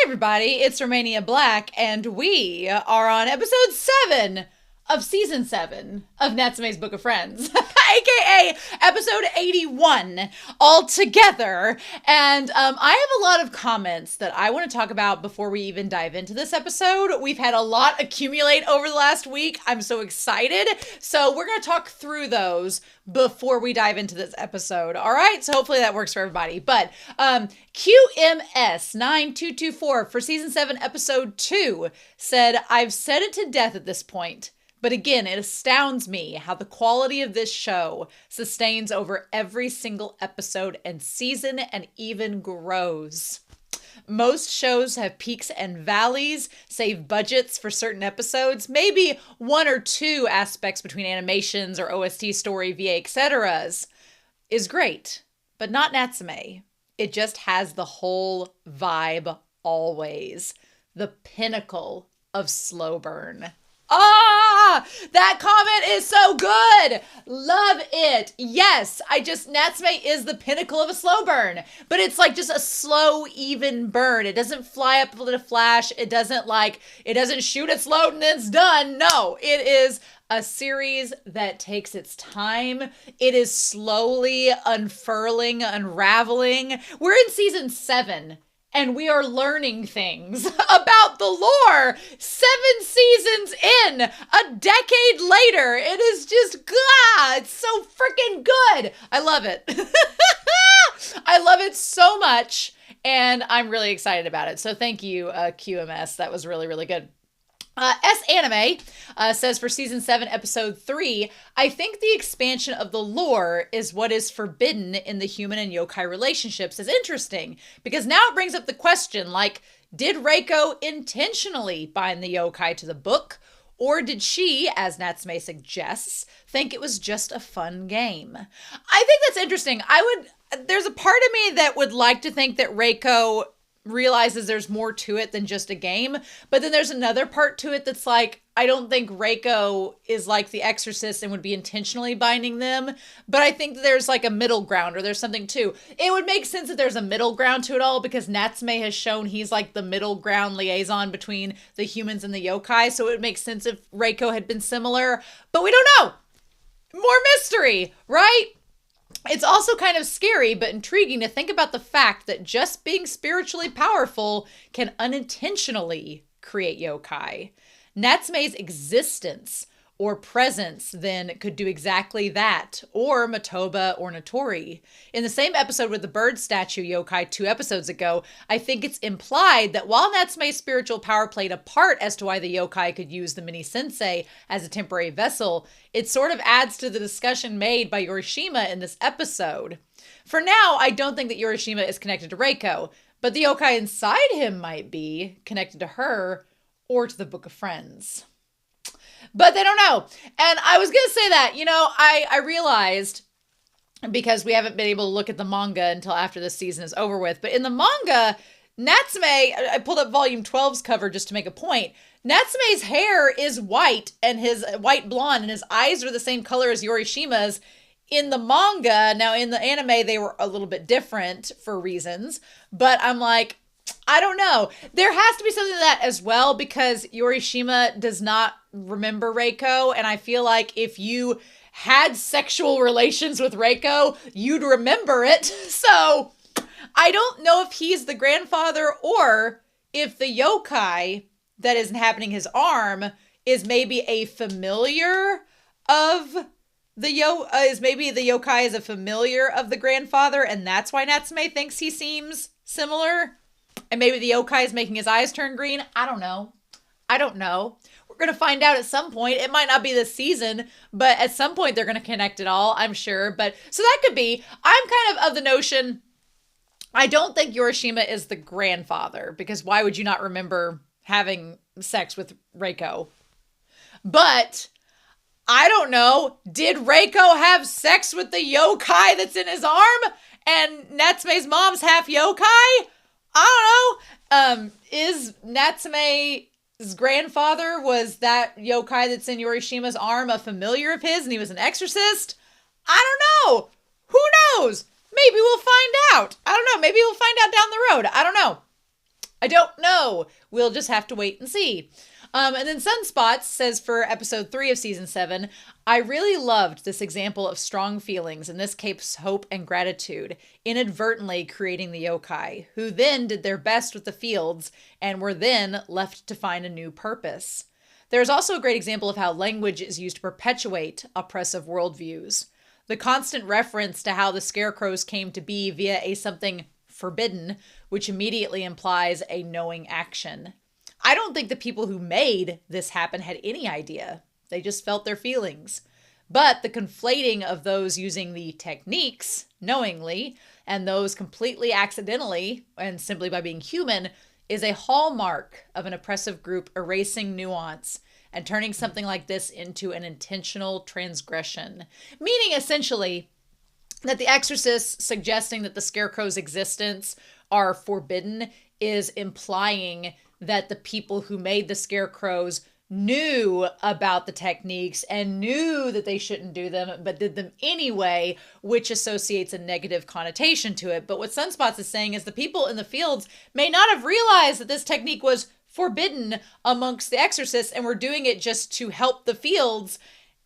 everybody, it's Romania Black, and we are on episode 7 of season 7 of Natsume's Book of Friends, aka episode 81 altogether. And I have a lot of comments that I want to talk about before we even dive into this episode. We've had a lot accumulate over the last week. I'm so excited. So we're going to talk through those before we dive into this episode. All right. So hopefully that works for everybody. But QMS9224 for season 7, episode 2 said, "I've said it to death at this point. But again, it astounds me how the quality of this show sustains over every single episode and season and even grows. Most shows have peaks and valleys, save budgets for certain episodes, maybe one or two aspects between animations or OST story, VA, etc. is great, but not Natsume. It just has the whole vibe always. The pinnacle of slow burn." That comment is so good. Love it. Yes, Natsume is the pinnacle of a slow burn, but it's like just a slow, even burn. It doesn't fly up with a flash. It doesn't shoot its load and it's done. No, it is a series that takes its time. It is slowly unfurling, unraveling. We're in season 7. And we are learning things about the lore 7 seasons in, a decade later. It is just, it's so freaking good. I love it. I love it so much. And I'm really excited about it. So thank you, QMS. That was really, really good. S-Anime says for season 7, episode 3, "I think the expansion of the lore is what is forbidden in the human and yokai relationships is interesting, because now it brings up the question, like, did Reiko intentionally bind the yokai to the book, or did she, as Natsume suggests, think it was just a fun game?" I think that's interesting. There's a part of me that would like to think that Reiko realizes there's more to it than just a game, but then there's another part to it that's like, I don't think Reiko is like the Exorcist and would be intentionally binding them, but I think there's like a middle ground, or there's something too. It would make sense that there's a middle ground to it all, because Natsume has shown he's like the middle ground liaison between the humans and the yokai, so it would make sense if Reiko had been similar, but we don't know. More mystery, right? It's also kind of scary but intriguing to think about the fact that just being spiritually powerful can unintentionally create yokai. Natsume's existence or presence then could do exactly that, or Matoba or Notori. In the same episode with the bird statue yokai 2 episodes ago, I think it's implied that while Natsume's spiritual power played a part as to why the yokai could use the mini sensei as a temporary vessel, it sort of adds to the discussion made by Yorishima in this episode. For now, I don't think that Yorishima is connected to Reiko, but the yokai inside him might be connected to her or to the Book of Friends. But they don't know. And I was going to say that, I realized, because we haven't been able to look at the manga until after this season is over with, but in the manga, Natsume, I pulled up volume 12's cover just to make a point. Natsume's hair is white, and his white blonde, and his eyes are the same color as Yorishima's in the manga. Now in the anime, they were a little bit different for reasons, but I'm like, I don't know. There has to be something to that as well, because Yorishima does not remember Reiko, and I feel like if you had sexual relations with Reiko, you'd remember it. So I don't know if he's the grandfather, or if the yokai that is inhabiting his arm is maybe a familiar of the yokai is a familiar of the grandfather, and that's why Natsume thinks he seems similar. And maybe the yokai is making his eyes turn green. I don't know. We're going to find out at some point. It might not be this season, but at some point they're going to connect it all, I'm sure. But so that could be. I'm kind of the notion, I don't think Yorishima is the grandfather, because why would you not remember having sex with Reiko? But I don't know. Did Reiko have sex with the yokai that's in his arm? And Natsume's mom's half yokai? I don't know. Is Natsume's grandfather, was that yokai that's in Yorishima's arm a familiar of his and he was an exorcist? I don't know. Who knows? Maybe we'll find out. I don't know. Maybe we'll find out down the road. I don't know. I don't know. We'll just have to wait and see. And then Sunspots says for episode 3 of season 7, I really loved this example of strong feelings, in this case hope and gratitude, inadvertently creating the yokai, who then did their best with the fields and were then left to find a new purpose. There's also a great example of how language is used to perpetuate oppressive worldviews. The constant reference to how the scarecrows came to be via a something forbidden, which immediately implies a knowing action. I don't think the people who made this happen had any idea. They just felt their feelings. But the conflating of those using the techniques knowingly and those completely accidentally and simply by being human is a hallmark of an oppressive group erasing nuance and turning something like this into an intentional transgression. Meaning essentially that the exorcists suggesting that the scarecrow's existence are forbidden is implying that the people who made the scarecrows knew about the techniques and knew that they shouldn't do them, but did them anyway, which associates a negative connotation to it. But what Sunspots is saying is the people in the fields may not have realized that this technique was forbidden amongst the exorcists and were doing it just to help the fields.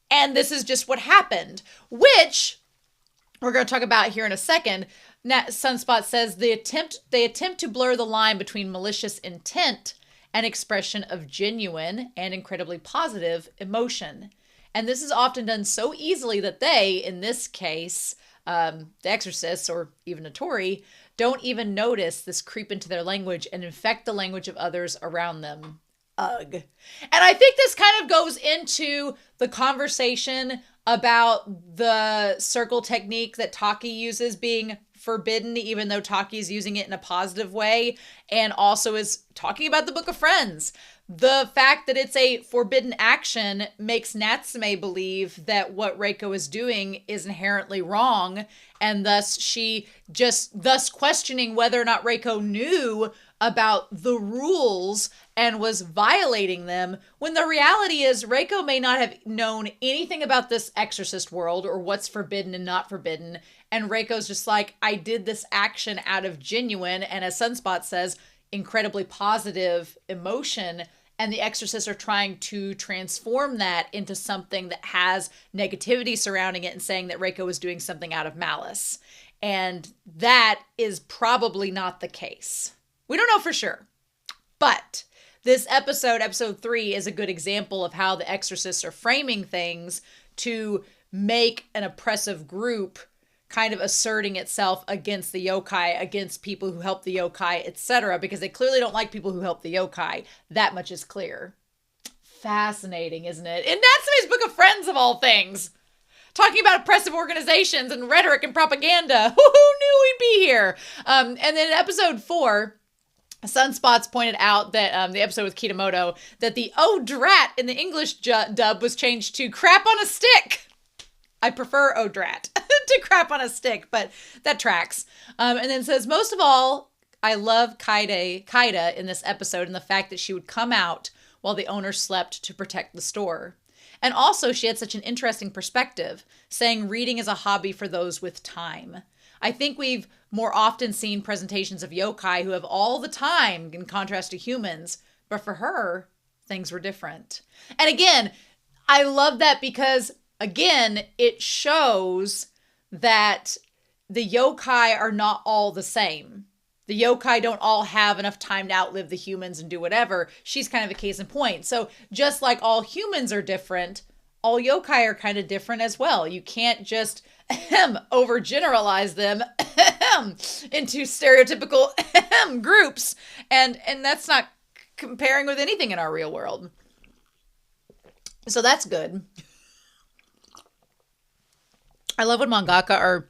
And this is just what happened, which we're going to talk about here in a second. Sunspot says they attempt to blur the line between malicious intent and expression of genuine and incredibly positive emotion. And this is often done so easily that they, in this case, the exorcists or even Notori, don't even notice this creep into their language and infect the language of others around them. Ugh. And I think this kind of goes into the conversation about the circle technique that Taki uses being forbidden, even though Taki is using it in a positive way, and also is talking about the Book of Friends. The fact that it's a forbidden action makes Natsume believe that what Reiko is doing is inherently wrong, and thus thus questioning whether or not Reiko knew about the rules and was violating them, when the reality is Reiko may not have known anything about this exorcist world or what's forbidden and not forbidden. And Reiko's just like, I did this action out of genuine, and as Sunspot says, incredibly positive emotion. And the exorcists are trying to transform that into something that has negativity surrounding it and saying that Reiko is doing something out of malice. And that is probably not the case. We don't know for sure. But this episode 3, is a good example of how the exorcists are framing things to make an oppressive group kind of asserting itself against the yokai, against people who help the yokai, etc., because they clearly don't like people who help the yokai. That much is clear. Fascinating, isn't it? In Natsume's Book of Friends, of all things. Talking about oppressive organizations and rhetoric and propaganda. Who knew we'd be here? And then in episode 4, Sunspots pointed out that the episode with Kitamoto, that the "oh drat" in the English dub was changed to "crap on a stick." I prefer "oh drat" to "crap on a stick," but that tracks. And then says, most of all, I love Kaida in this episode and the fact that she would come out while the owner slept to protect the store. And also she had such an interesting perspective, saying reading is a hobby for those with time. I think we've more often seen presentations of yokai who have all the time in contrast to humans, but for her, things were different. And again, I love that because, again, it shows that the yokai are not all the same. The yokai don't all have enough time to outlive the humans and do whatever. She's kind of a case in point. So just like all humans are different, all yokai are kind of different as well. You can't just overgeneralize them into stereotypical groups. And that's not comparing with anything in our real world. So that's good. I love when mangaka are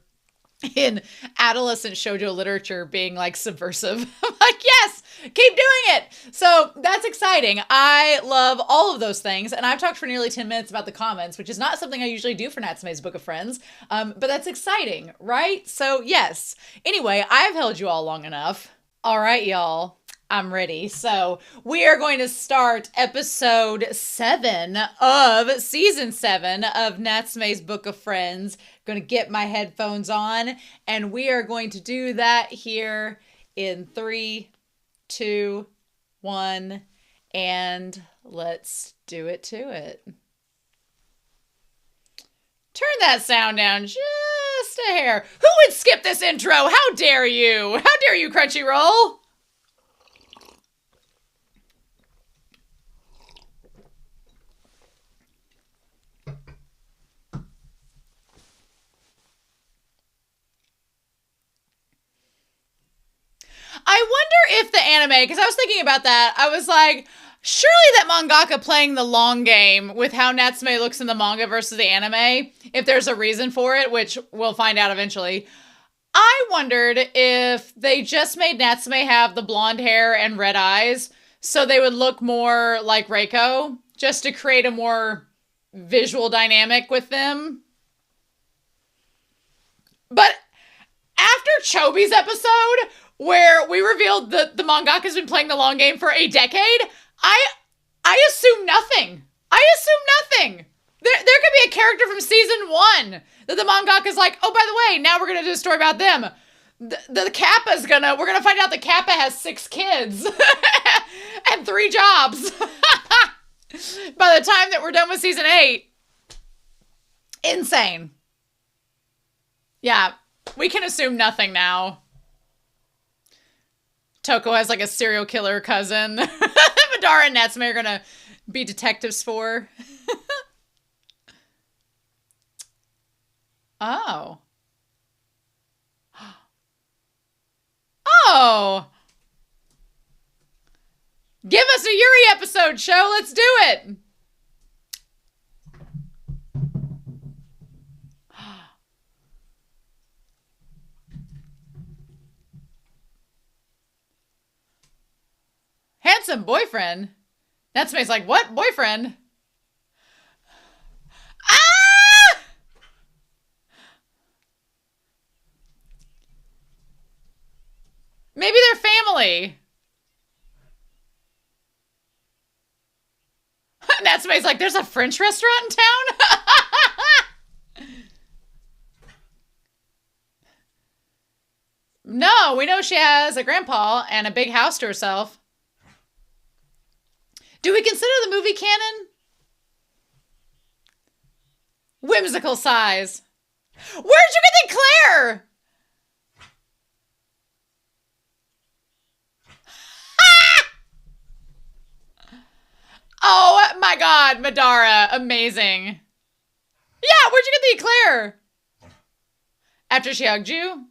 in adolescent shoujo literature being like subversive. I'm like, yes, keep doing it. So that's exciting. I love all of those things. And I've talked for nearly 10 minutes about the comments, which is not something I usually do for Natsume's Book of Friends. But that's exciting, right? So yes. Anyway, I've held you all long enough. All right, y'all. I'm ready. So we are going to start episode 7 of season 7 of Natsume's Book of Friends. Going to get my headphones on, and we are going to do that here in 3, 2, 1, and let's do it to it. Turn that sound down just a hair. Who would skip this intro? How dare you? How dare you, Crunchyroll? I wonder if the anime, because I was thinking about that, I was like, surely that mangaka playing the long game with how Natsume looks in the manga versus the anime, if there's a reason for it, which we'll find out eventually. I wondered if they just made Natsume have the blonde hair and red eyes so they would look more like Reiko, just to create a more visual dynamic with them. But after Chobi's episode, where we revealed that the mangaka's been playing the long game for a decade, I assume nothing. I assume nothing. There could be a character from season 1 that the mangaka's like, oh, by the way, now we're going to do a story about them. The Kappa's we're going to find out that Kappa has 6 kids and 3 jobs by the time that we're done with season 8. Insane. Yeah, we can assume nothing now. Toko has like a serial killer cousin. Madara and Natsume are gonna be detectives for. Oh. Oh. Give us a Yuri episode, show. Let's do it. Handsome boyfriend? Natsume's like, what? Boyfriend? Ah! Maybe they're family. Natsume's like, there's a French restaurant in town? No, we know she has a grandpa and a big house to herself. Do we consider the movie canon? Whimsical sighs. Where'd you get the Claire? Oh my god, Madara. Amazing. Yeah, where'd you get the eclair? After she hugged you?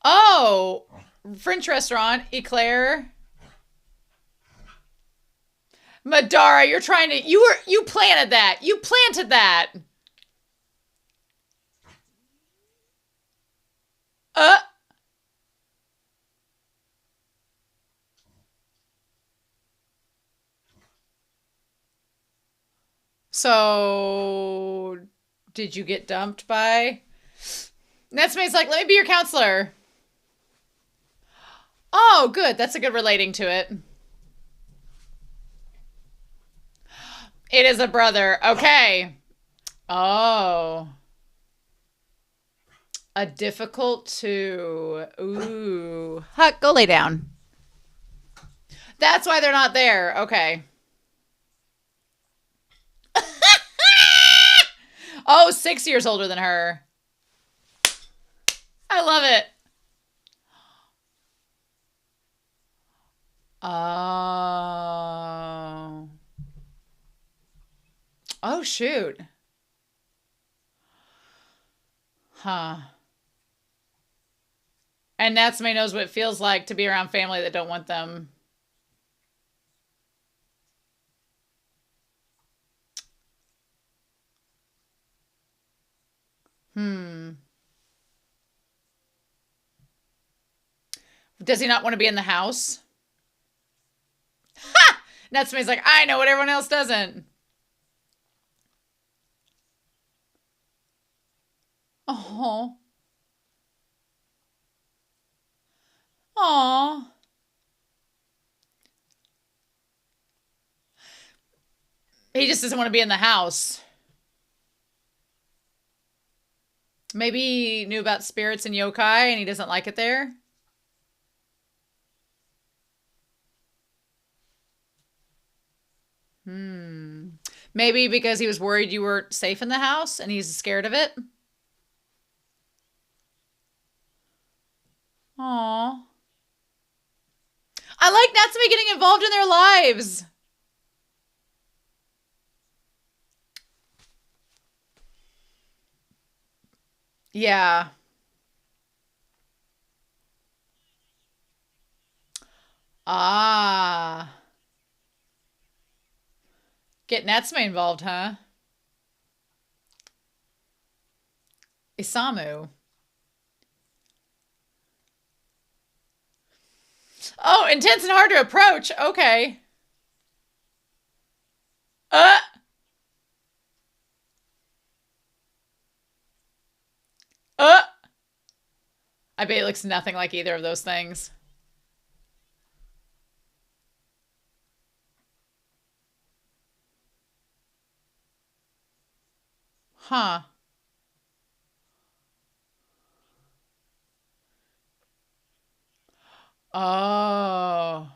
Oh, French restaurant, eclair. Madara, you're trying to, you planted that. You planted that. So, did you get dumped by? Natsume's like, let me be your counselor. Oh, good. That's a good relating to it. It is a brother. Okay. Oh. A difficult two. Ooh. Huck, go lay down. That's why they're not there. Okay. Oh, 6 years older than her. I love it. Oh. Oh, shoot. Huh. And Natsume knows what it feels like to be around family that don't want them. Does he not want to be in the house? Ha! Natsume's like, I know what everyone else doesn't. Oh. Aw. He just doesn't want to be in the house. Maybe he knew about spirits and yokai and he doesn't like it there. Maybe because he was worried you weren't safe in the house and he's scared of it. Aw. I like Natsume getting involved in their lives. Yeah. Ah. Get Natsume involved, huh? Isamu. Oh, intense and hard to approach. Okay. Uh. Uh. I bet it looks nothing like either of those things. Huh. Oh.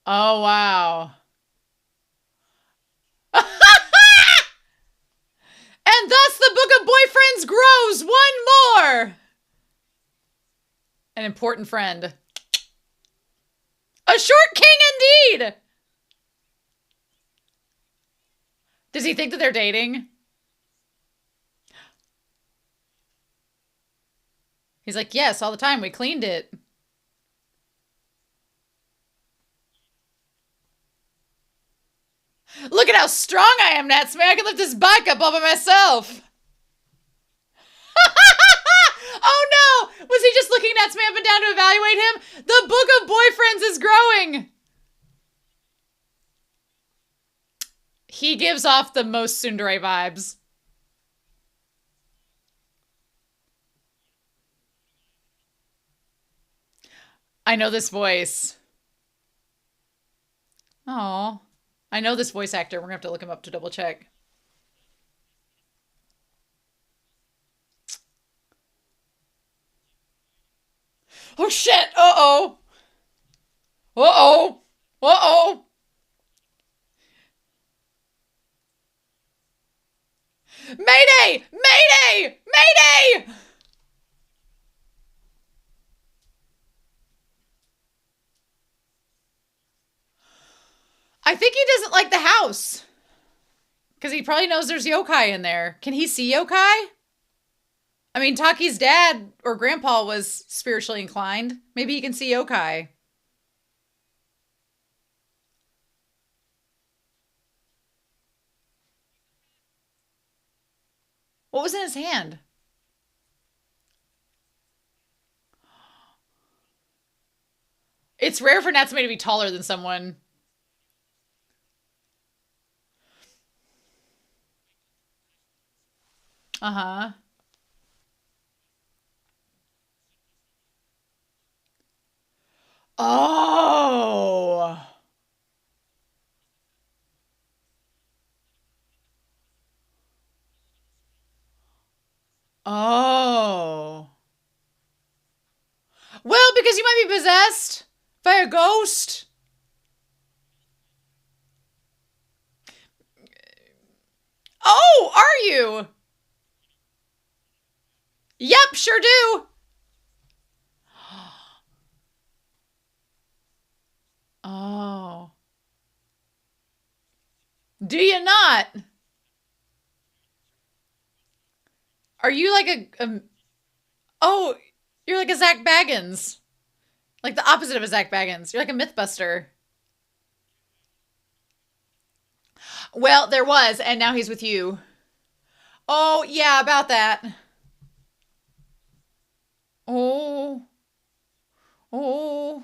Oh, wow. And thus the Book of Boyfriends grows one more. An important friend. A short king indeed. Does he think that they're dating? He's like, yes, all the time. We cleaned it. Look at how strong I am, Natsume. I can lift this bike up all by myself. Oh no! Was he just looking Natsume up and down to evaluate him? The Book of Boyfriends is growing. He gives off the most tsundere vibes. I know this voice. Oh, I know this voice actor. We're gonna have to look him up to double check. Oh shit! Uh-oh! Uh-oh! Uh-oh! Mayday! Mayday! Mayday! I think he doesn't like the house. Because he probably knows there's yokai in there. Can he see yokai? I mean, Taki's dad or grandpa was spiritually inclined. Maybe he can see yokai. What was in his hand? It's rare for Natsume to be taller than someone. Uh-huh. Oh. Oh. Well, because you might be possessed by a ghost. Oh, are you? Yep, sure do. Oh. Do you not? Are you like a oh, you're like a Zach Baggins. Like the opposite of a Zach Baggins. You're like a Mythbuster. Well, there was, and now he's with you. Oh, yeah, about that. Oh. Oh.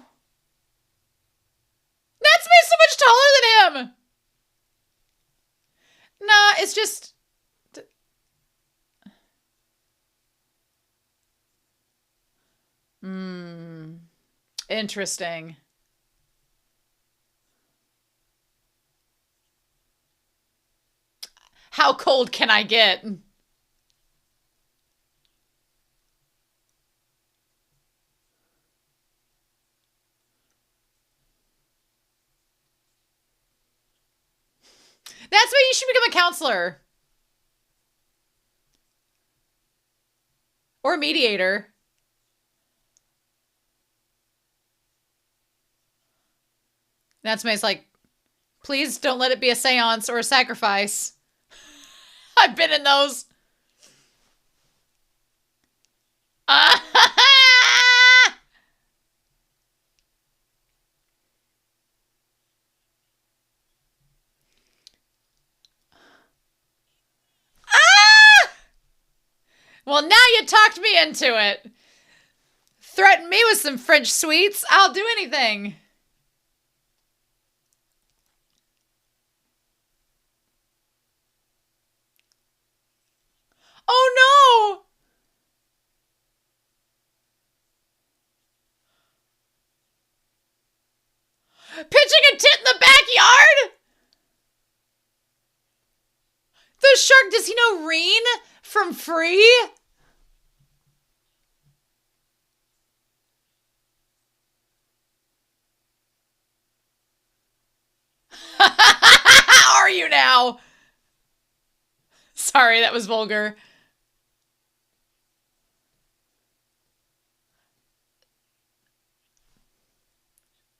Natsume's so much taller than him. Nah, it's just. Hmm. Interesting. How cold can I get? That's why you should become a counselor. Or a mediator. Natsume's like, please don't let it be a seance or a sacrifice. I've been in those. Well, now you talked me into it. Threaten me with some French sweets. I'll do anything. Oh no! Pitching a tent in the backyard? The shark, does he know Reen from Free? How are you now? Sorry, that was vulgar.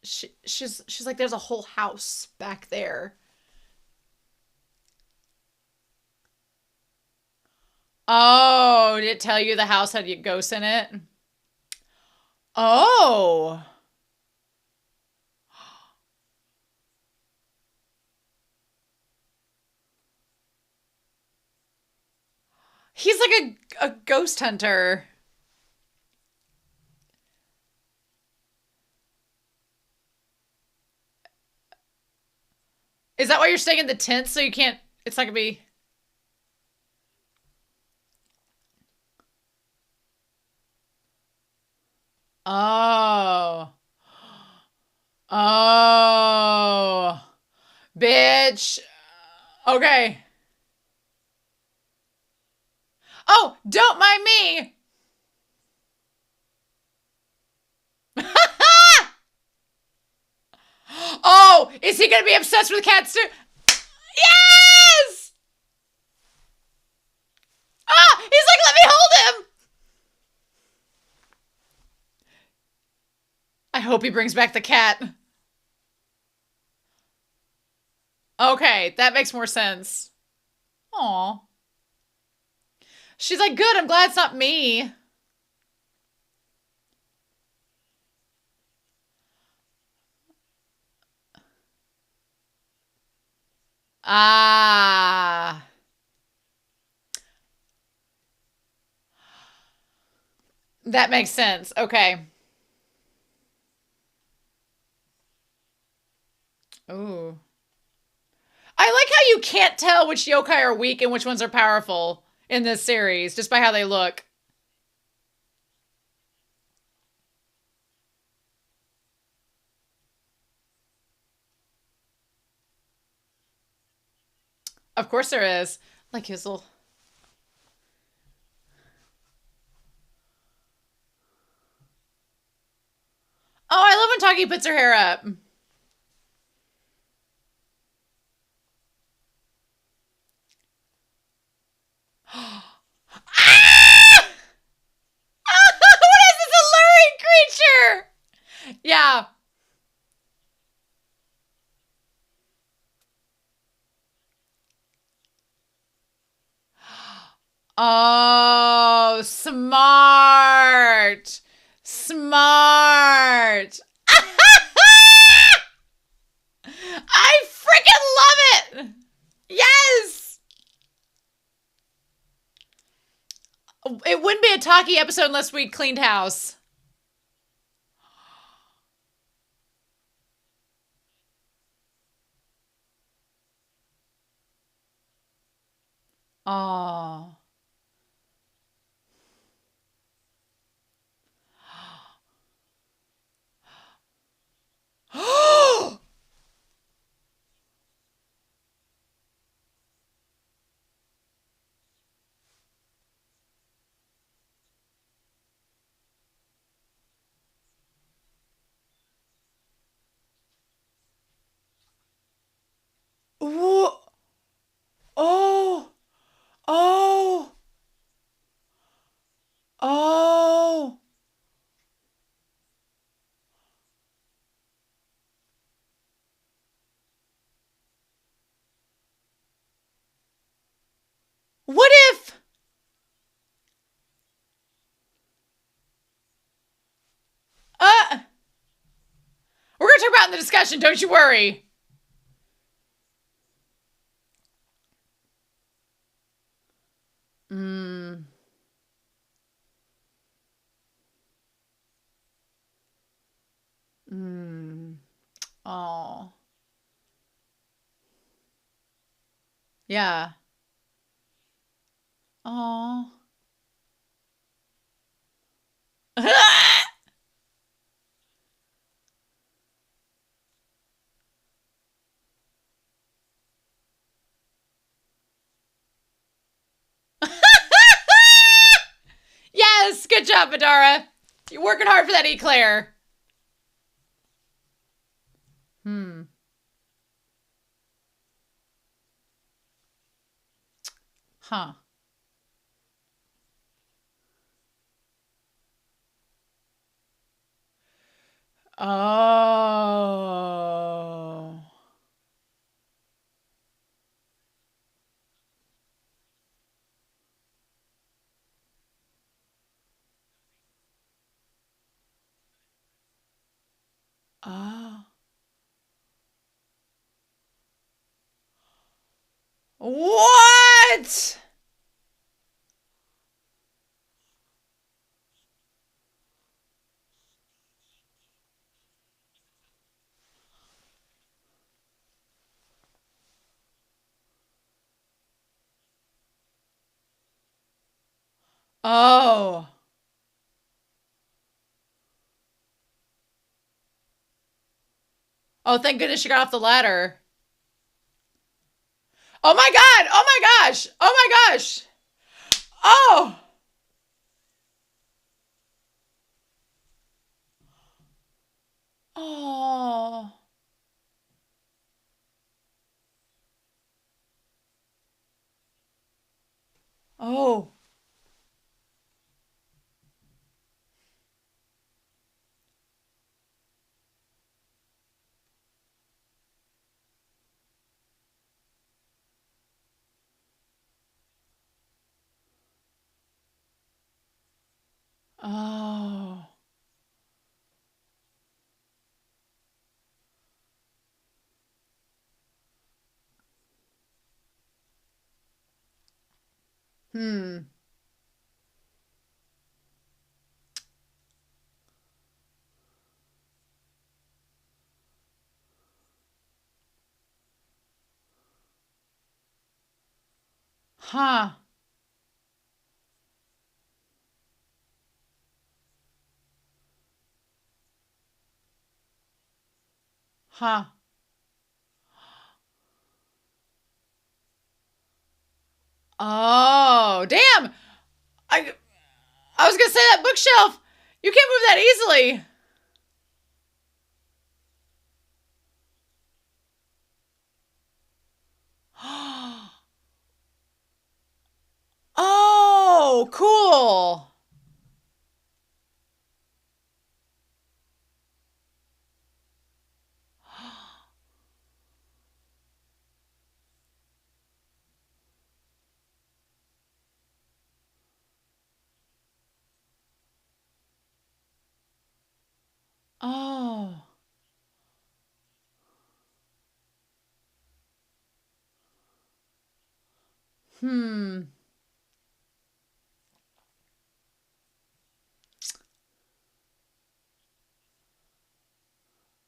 She's like, there's a whole house back there. Oh, did it tell you the house had ghosts in it? Oh. He's like a ghost hunter. Is that why you're staying in the tent so you can't, it's not gonna be... Oh. Oh. Bitch. Okay. Oh, don't mind me. Oh, is he gonna be obsessed with cats too? Yes! Ah, he's like, let me hold him. I hope he brings back the cat. Okay, that makes more sense. Aw. She's like, good, I'm glad it's not me. Ah. That makes sense. Okay. Ooh. I like how you can't tell which yokai are weak and which ones are powerful in this series, just by how they look. Of course there is. Like his little... Oh, I love when Taki puts her hair up. Ah! What is this alluring creature? Yeah. Oh, smart. Smart. I freaking love it. Yes. It wouldn't be a Taki episode unless we cleaned house. Oh. Ooh. What if... We're going to talk about it in the discussion, don't you worry. Mm. Mm. Oh. Yeah. Oh. Yes, good job, Madara. You're working hard for that eclair. Hmm. Huh. Oh. Oh. What? Oh. Oh, thank goodness she got off the ladder. Oh my god! Oh my gosh! Oh my gosh! Oh! Oh. Oh. Oh. Hmm. Huh. Huh. Oh, damn. I I was gonna say that bookshelf. You can't move that easily. Oh, cool. Oh. Hmm.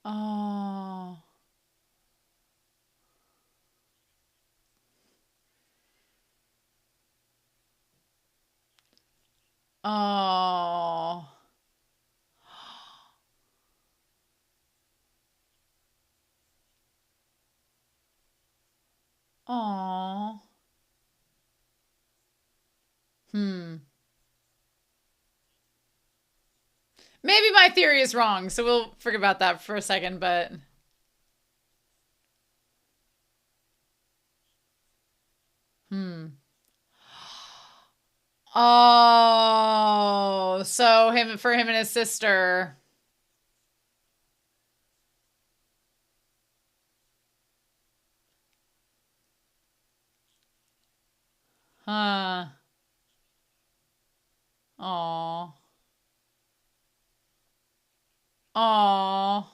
Oh. Oh. Oh. Hmm. Maybe my theory is wrong, so we'll forget about that for a second, but hmm. Oh, so him and his sister. Huh. Aw. Aw.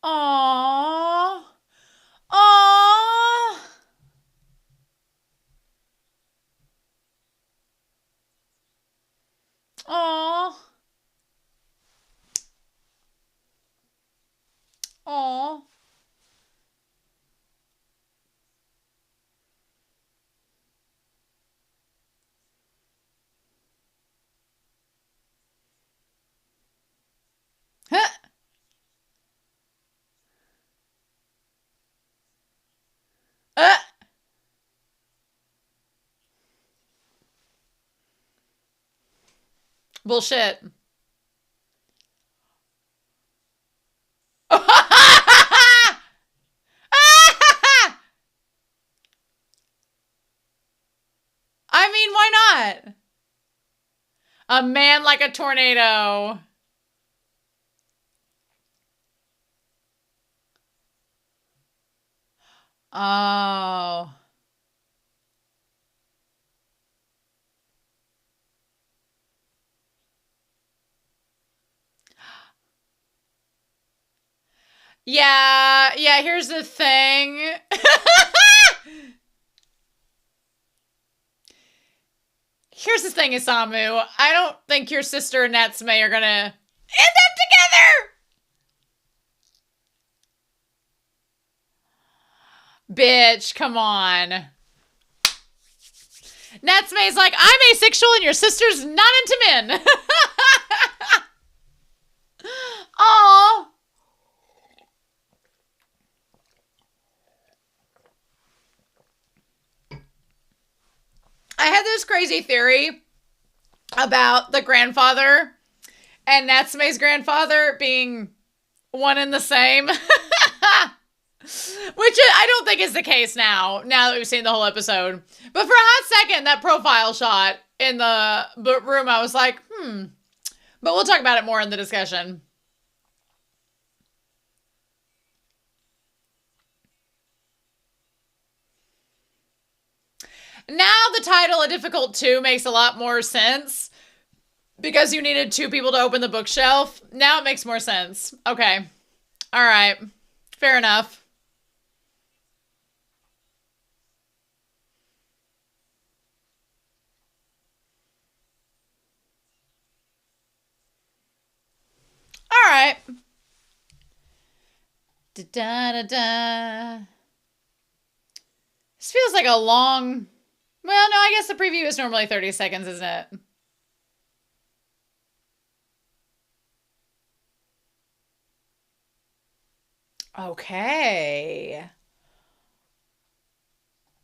Aw. Aw. Aw. Aw. Uh, bullshit. I mean, why not? A man like a tornado. Oh. Yeah, yeah, here's the thing. Here's the thing, Isamu. I don't think your sister and Natsume are gonna end up together! Bitch, come on. Natsume's like, I'm asexual and your sister's not into men. Aww. I had this crazy theory about the grandfather and Natsume's grandfather being one and the same. Which I don't think is the case now that we've seen the whole episode. But for a hot second, that profile shot in the room, I was like, But we'll talk about it more in the discussion. Now the title, A Difficult Two, makes a lot more sense. Because you needed two people to open the bookshelf. Now it makes more sense. Okay. All right. Fair enough. All right. Da-da-da-da. This feels like a long... Well, no, I guess the preview is normally 30 seconds, isn't it? Okay.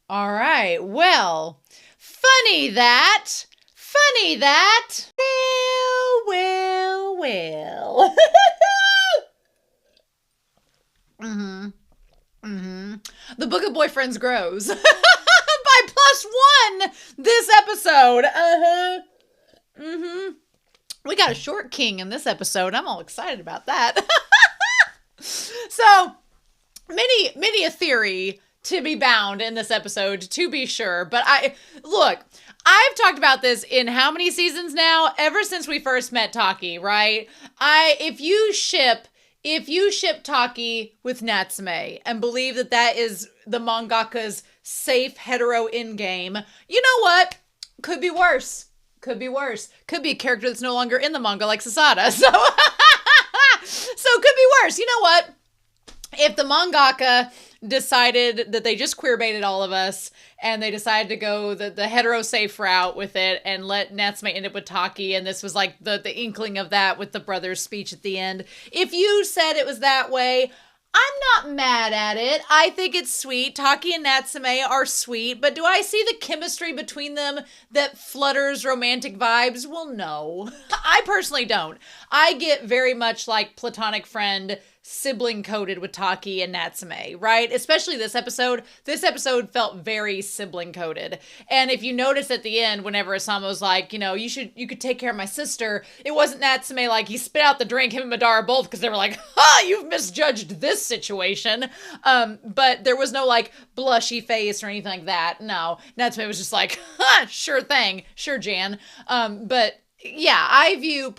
All right. Well, funny that. Well. The Book of Boyfriends grows by +1 this episode. We got a short king in this episode. I'm all excited about that. So, many a theory to be bound in this episode, to be sure. But I've talked about this in how many seasons now? Ever since we first met Taki, right? If you ship Taki with Natsume and believe that is the mangaka's safe hetero endgame, you know what? Could be worse. Could be a character that's no longer in the manga like Sasada. So could be worse. You know what? If the mangaka decided that they just queer baited all of us and they decided to go the hetero safe route with it and let Natsume end up with Taki, and this was like the inkling of that with the brother's speech at the end. If you said it was that way, I'm not mad at it. I think it's sweet. Taki and Natsume are sweet, but do I see the chemistry between them that flutters romantic vibes? Well, no. I personally don't. I get very much like platonic friend sibling coded with Taki and Natsume, right? Especially this episode. This episode felt very sibling coded. And if you notice at the end, whenever Isamu was like, you could take care of my sister, it wasn't Natsume like he spit out the drink, him and Madara both, because they were like, you've misjudged this situation. But there was no like blushy face or anything like that. No, Natsume was just like, sure thing. Sure, Jan. But yeah, I view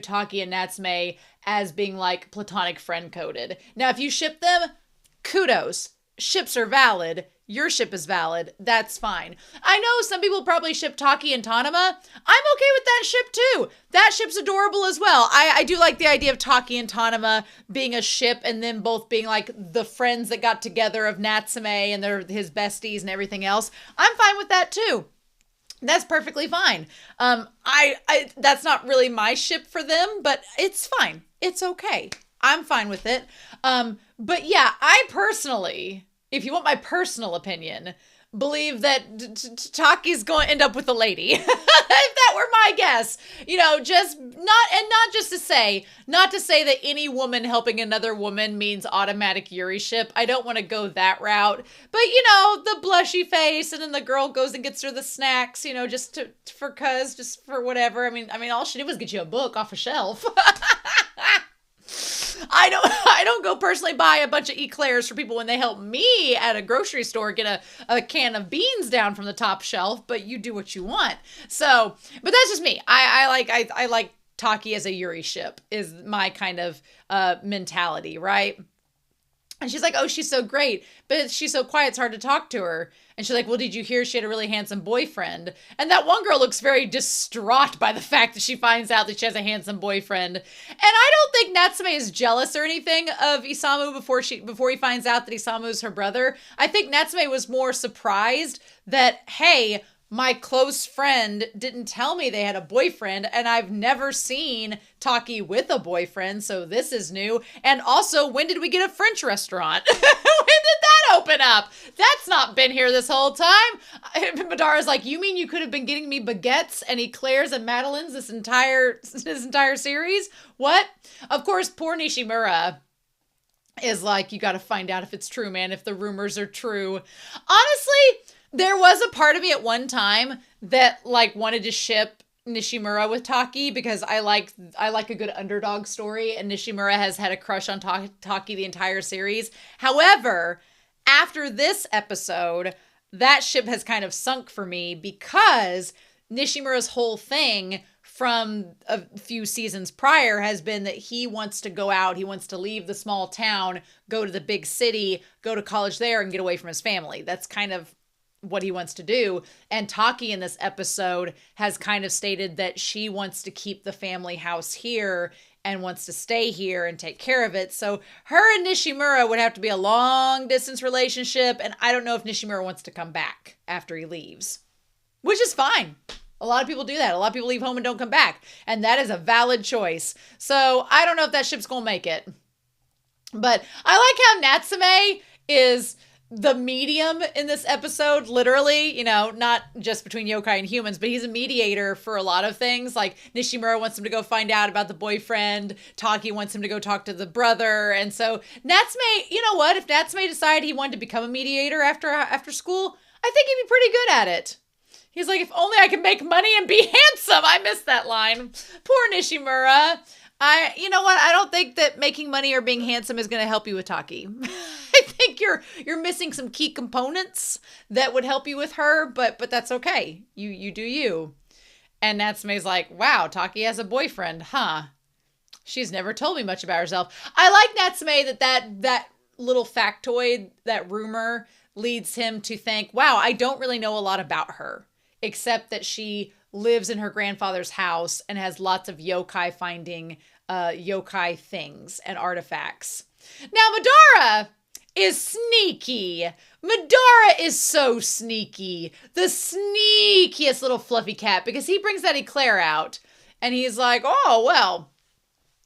Taki and Natsume as being like platonic friend coded. Now, if you ship them, kudos. Ships are valid. Your ship is valid. That's fine. I know some people probably ship Taki and Tanama. I'm okay with that ship too. That ship's adorable as well. I do like the idea of Taki and Tanama being a ship and them both being like the friends that got together of Natsume and they're his besties and everything else. I'm fine with that too. That's perfectly fine. I that's not really my ship for them, but it's fine. It's okay. I'm fine with it. But yeah, I personally, if you want my personal opinion, believe that Taki's going to end up with a lady. If that were my guess, just not to say that any woman helping another woman means automatic Yuri ship. I don't want to go that route, but the blushy face, and then the girl goes and gets her the snacks, just for whatever. I mean, all she did was get you a book off a shelf. I don't go personally buy a bunch of eclairs for people when they help me at a grocery store get a can of beans down from the top shelf, but you do what you want. So, but that's just me. I like Taki as a Yuri ship is my kind of mentality, right? And she's like, oh, she's so great, but she's so quiet, it's hard to talk to her. And she's like, well, did you hear she had a really handsome boyfriend? And that one girl looks very distraught by the fact that she finds out that she has a handsome boyfriend. And I don't think Natsume is jealous or anything of Isamu before he finds out that Isamu is her brother. I think Natsume was more surprised that, hey, my close friend didn't tell me they had a boyfriend, and I've never seen Taki with a boyfriend, so this is new. And also, when did we get a French restaurant? When did that open up? That's not been here this whole time. Madara's like, you mean you could have been getting me baguettes and eclairs and madeleines this entire series? What? Of course, poor Nishimura is like, you gotta find out if it's true, man, if the rumors are true. Honestly, there was a part of me at one time that like wanted to ship Nishimura with Taki because I like a good underdog story, and Nishimura has had a crush on Taki the entire series. However, after this episode, that ship has kind of sunk for me because Nishimura's whole thing from a few seasons prior has been that he wants to go out, he wants to leave the small town, go to the big city, go to college there, and get away from his family. That's kind of what he wants to do. And Taki in this episode has kind of stated that she wants to keep the family house here and wants to stay here and take care of it. So her and Nishimura would have to be a long distance relationship. And I don't know if Nishimura wants to come back after he leaves, which is fine. A lot of people do that. A lot of people leave home and don't come back. And that is a valid choice. So I don't know if that ship's going to make it. But I like how Natsume is the medium in this episode, literally, not just between yokai and humans, but he's a mediator for a lot of things. Like Nishimura wants him to go find out about the boyfriend. Taki wants him to go talk to the brother. And so Natsume, you know what? If Natsume decided he wanted to become a mediator after school, I think he'd be pretty good at it. He's like, if only I could make money and be handsome. I missed that line. Poor Nishimura. You know what? I don't think that making money or being handsome is going to help you with Taki. I think you're missing some key components that would help you with her, but that's okay. You do you. And Natsume's like, wow, Taki has a boyfriend, huh? She's never told me much about herself. I like Natsume that little factoid, that rumor leads him to think, wow, I don't really know a lot about her, except that she lives in her grandfather's house and has lots of yokai finding yokai things and artifacts. Now, Madara is sneaky. Madara is so sneaky. The sneakiest little fluffy cat, because he brings that eclair out and he's like, oh, well,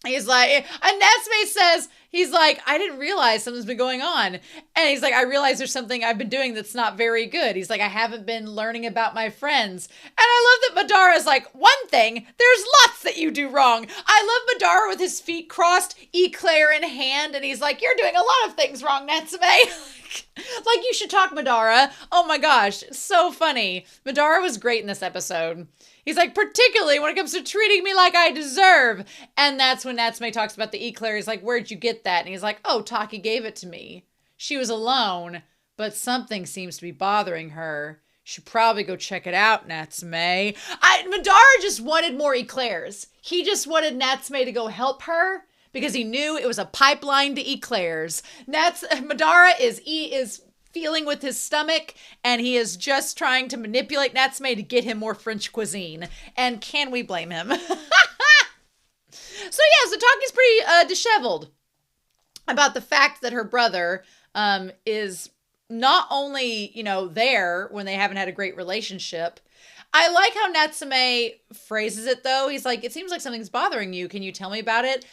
He's like, and Natsume says, he's like, I didn't realize something's been going on. And he's like, I realize there's something I've been doing that's not very good. He's like, I haven't been learning about my friends. And I love that Madara's like, one thing, there's lots that you do wrong. I love Madara with his feet crossed, eclair in hand. And he's like, you're doing a lot of things wrong, Natsume. Like, you should talk, Madara. Oh my gosh, so funny. Madara was great in this episode. He's like, particularly when it comes to treating me like I deserve. And that's when Natsume talks about the eclair. He's like, where'd you get that? And he's like, oh, Taki gave it to me. She was alone, but something seems to be bothering her. Should probably go check it out, Natsume. Madara just wanted more eclairs. He just wanted Natsume to go help her because he knew it was a pipeline to eclairs. Madara is feeling with his stomach, and he is just trying to manipulate Natsume to get him more French cuisine. And can we blame him? So Taki's pretty disheveled about the fact that her brother is not only, there when they haven't had a great relationship. I like how Natsume phrases it, though. He's like, it seems like something's bothering you. Can you tell me about it?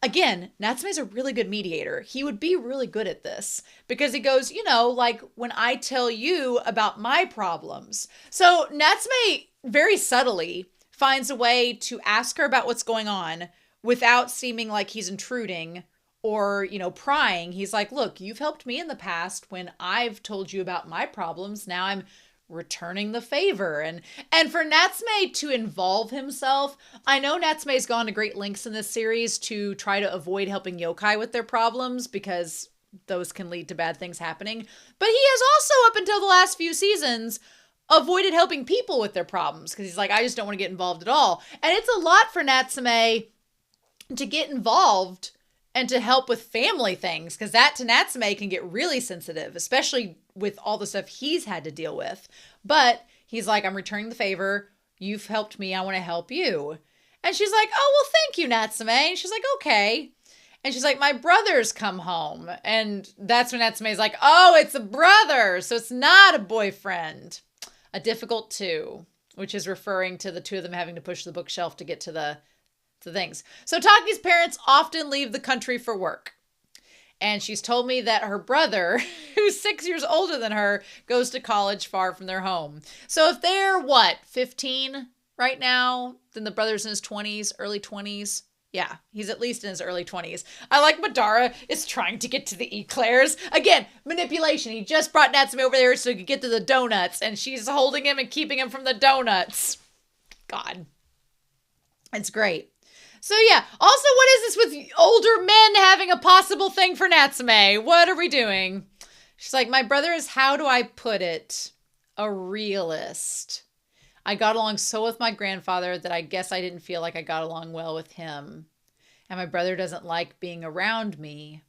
Again, Natsume's a really good mediator. He would be really good at this because he goes, like when I tell you about my problems. So Natsume very subtly finds a way to ask her about what's going on without seeming like he's intruding or, prying. He's like, look, you've helped me in the past when I've told you about my problems. Now I'm returning the favor. And for Natsume to involve himself, I know Natsume's gone to great lengths in this series to try to avoid helping yokai with their problems because those can lead to bad things happening. But he has also, up until the last few seasons, avoided helping people with their problems because he's like, I just don't want to get involved at all. And it's a lot for Natsume to get involved and to help with family things, because that to Natsume can get really sensitive, especially with all the stuff he's had to deal with. But he's like, I'm returning the favor. You've helped me. I want to help you. And she's like, oh, well, thank you, Natsume. And she's like, okay. And she's like, my brother's come home. And that's when Natsume's like, oh, it's a brother. So it's not a boyfriend. A difficult two, which is referring to the two of them having to push the bookshelf to get to the things. So Taki's parents often leave the country for work. And she's told me that her brother, who's 6 years older than her, goes to college far from their home. So if they're, 15 right now, then the brother's in his 20s, early 20s. Yeah, he's at least in his early 20s. I like Madara is trying to get to the eclairs. Again, manipulation. He just brought Natsume over there so he could get to the donuts. And she's holding him and keeping him from the donuts. God. It's great. So also what is this with older men having a possible thing for Natsume? What are we doing? She's like, my brother is, how do I put it, a realist. I got along so with my grandfather that I guess I didn't feel like I got along well with him. And my brother doesn't like being around me.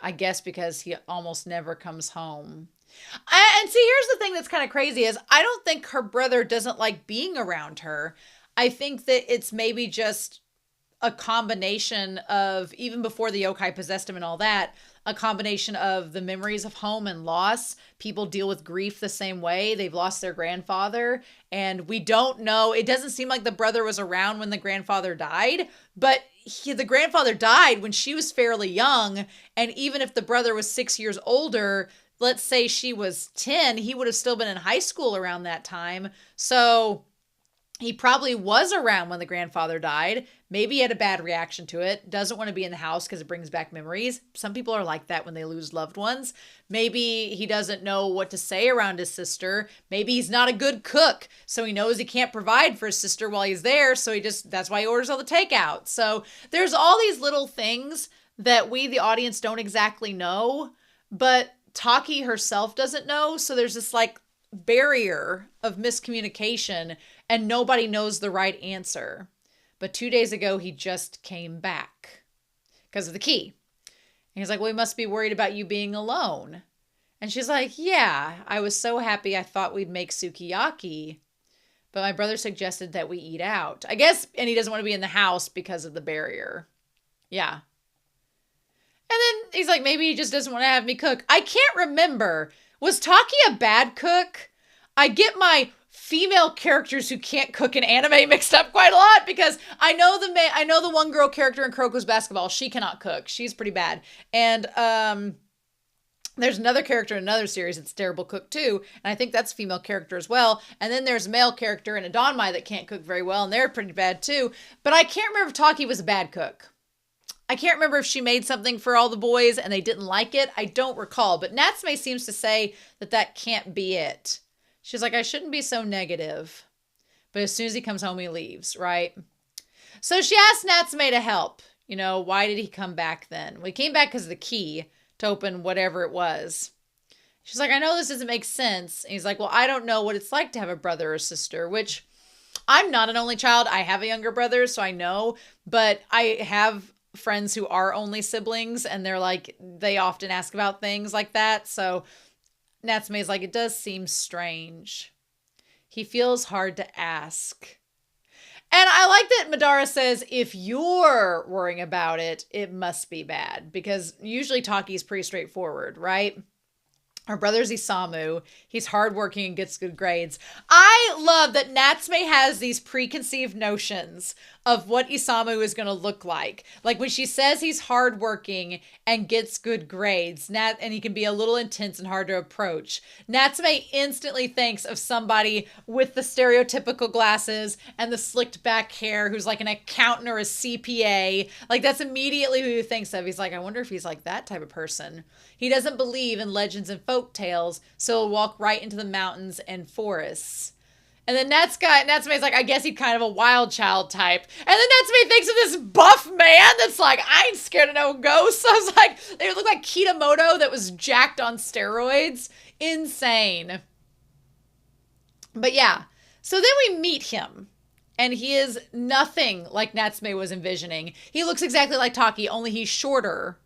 I guess because he almost never comes home. And see, here's the thing that's kind of crazy is I don't think her brother doesn't like being around her. I think that it's maybe just a combination of, even before the yokai possessed him and all that, a combination of the memories of home and loss. People deal with grief the same way. They've lost their grandfather, and we don't know. It doesn't seem like the brother was around when the grandfather died, but the grandfather died when she was fairly young, and even if the brother was 6 years older, let's say she was 10, he would have still been in high school around that time. So he probably was around when the grandfather died. Maybe he had a bad reaction to it. Doesn't want to be in the house because it brings back memories. Some people are like that when they lose loved ones. Maybe he doesn't know what to say around his sister. Maybe he's not a good cook, so he knows he can't provide for his sister while he's there. So that's why he orders all the takeout. So there's all these little things that we, the audience, don't exactly know, but Taki herself doesn't know. So there's this barrier of miscommunication and nobody knows the right answer. But 2 days ago, he just came back because of the key. And he's like, well, he must be worried about you being alone. And she's like, yeah, I was so happy I thought we'd make sukiyaki. But my brother suggested that we eat out. I guess, and he doesn't want to be in the house because of the barrier. Yeah. And then he's like, maybe he just doesn't want to have me cook. I can't remember. Was Taki a bad cook? I get my female characters who can't cook in anime mixed up quite a lot, because I know the one girl character in Kuroko's Basketball. She cannot cook. She's pretty bad. And there's another character in another series that's a terrible cook too, and I think that's a female character as well. And then there's a male character in Adonmai that can't cook very well, and they're pretty bad too. But I can't remember if Taki was a bad cook. I can't remember if she made something for all the boys and they didn't like it. I don't recall. But Natsume seems to say that can't be it. She's like, I shouldn't be so negative. But as soon as he comes home, he leaves, right? So she asked Natsume to help. You know, why did he come back then? Well, he came back because of the key to open whatever it was. She's like, I know this doesn't make sense. And he's like, well, I don't know what it's like to have a brother or sister, which I'm not an only child. I have a younger brother, so I know. But I have friends who are only siblings, and they're like, they often ask about things like that. So Natsume's like, it does seem strange. He feels hard to ask. And I like that Madara says, if you're worrying about it, it must be bad. Because usually Taki's pretty straightforward, right? Her brother's Isamu. He's hardworking and gets good grades. I love that Natsume has these preconceived notions of what Isamu is going to look like. Like when she says he's hardworking and gets good grades, and he can be a little intense and hard to approach, Natsume instantly thinks of somebody with the stereotypical glasses and the slicked back hair who's like an accountant or a CPA. Like that's immediately who he thinks of. He's like, I wonder if he's like that type of person. He doesn't believe in legends and folk tales, so he'll walk right into the mountains and forests. And then Natsume's like, I guess he's kind of a wild child type. And then Natsume thinks of this buff man that's like, I ain't scared of no ghosts. I was like, they look like Kitamoto that was jacked on steroids. Insane. But yeah, so then we meet him. And he is nothing like Natsume was envisioning. He looks exactly like Taki, only he's shorter.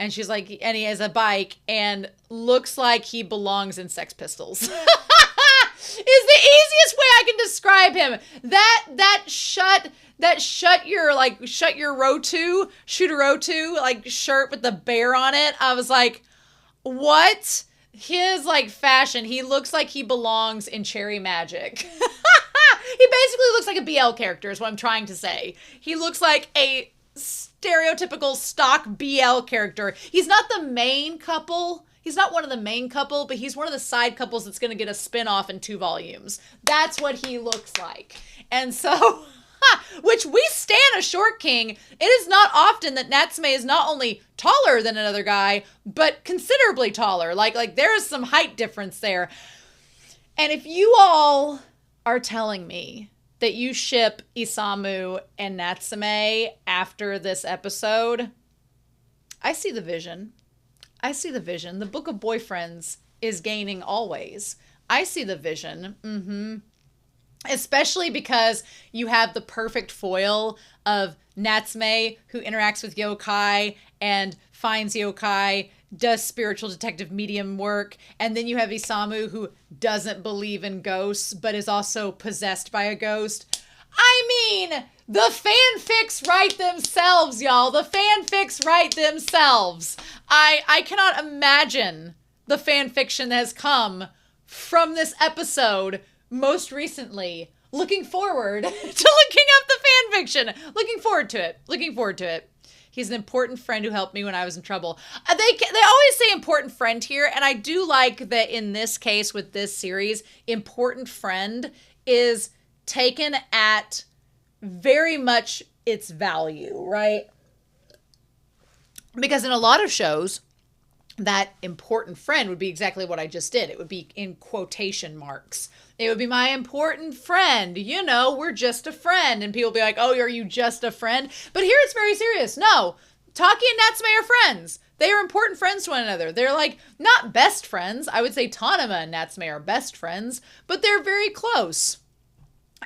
And she's like, and he has a bike and looks like he belongs in Sex Pistols. Is the easiest way I can describe him. That shut your Rotu like shirt with the bear on it. I was like, what? His like fashion, he looks like he belongs in Cherry Magic. He basically looks like a BL character is what I'm trying to say. He looks like a stereotypical stock BL character. He's not the main couple. He's not one of the main couple, but he's one of the side couples that's going to get a spin-off in 2 volumes. That's what he looks like. And so, which we stand a short king. It is not often that Natsume is not only taller than another guy, but considerably taller. Like there is some height difference there. And if you all are telling me that you ship Isamu and Natsume after this episode, I see the vision. I see the vision. The Book of Boyfriends is gaining always. I see the vision. Especially because you have the perfect foil of Natsume who interacts with yokai and finds yokai, does spiritual detective medium work, and then you have Isamu who doesn't believe in ghosts but is also possessed by a ghost. I mean, the fanfics write themselves, y'all. The fanfics write themselves. I cannot imagine the fanfiction that has come from this episode most recently. Looking forward to looking up the fanfiction. Looking forward to it. He's an important friend who helped me when I was in trouble. They always say important friend here, and I do like that in this case with this series, important friend is taken at very much its value, right? Because in a lot of shows, that important friend would be exactly what I just did. It would be in quotation marks. It would be my important friend. You know, we're just a friend. And people be like, oh, are you just a friend? But here it's very serious. No, Taki and Natsume are friends. They are important friends to one another. They're like, not best friends. I would say Tanema and Natsume are best friends, but they're very close.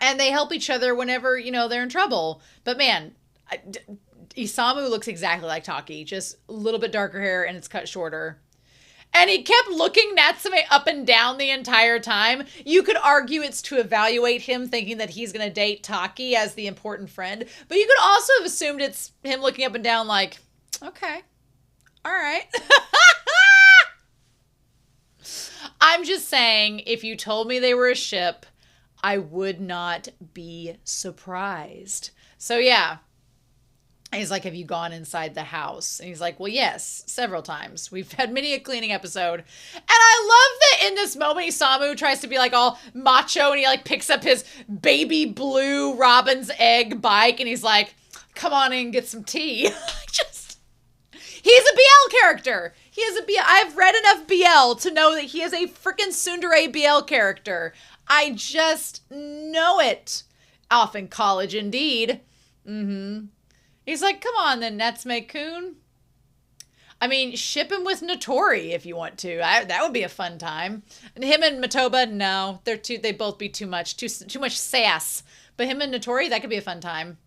And they help each other whenever, you know, they're in trouble. But man, Isamu looks exactly like Taki, just a little bit darker hair and it's cut shorter. And he kept looking Natsume up and down the entire time. You could argue it's to evaluate him, thinking that he's going to date Taki as the important friend. But you could also have assumed it's him looking up and down like, okay, all right. I'm just saying, if you told me they were a ship, I would not be surprised. So yeah. He's like, have you gone inside the house? And he's like, well, yes, several times. We've had many a cleaning episode. And I love that in this moment, Isamu tries to be like all macho and he like picks up his baby blue robin's egg bike and he's like, come on in and get some tea. He's a BL character. He is a BL. I've read enough BL to know that he is a freaking tsundere BL character. I just know it. Off in college, indeed. He's like, come on then, Natsume-kun. I mean, ship him with Notori if you want to. That would be a fun time. And him and Matoba, no. They both be too much sass. But him and Notori, that could be a fun time.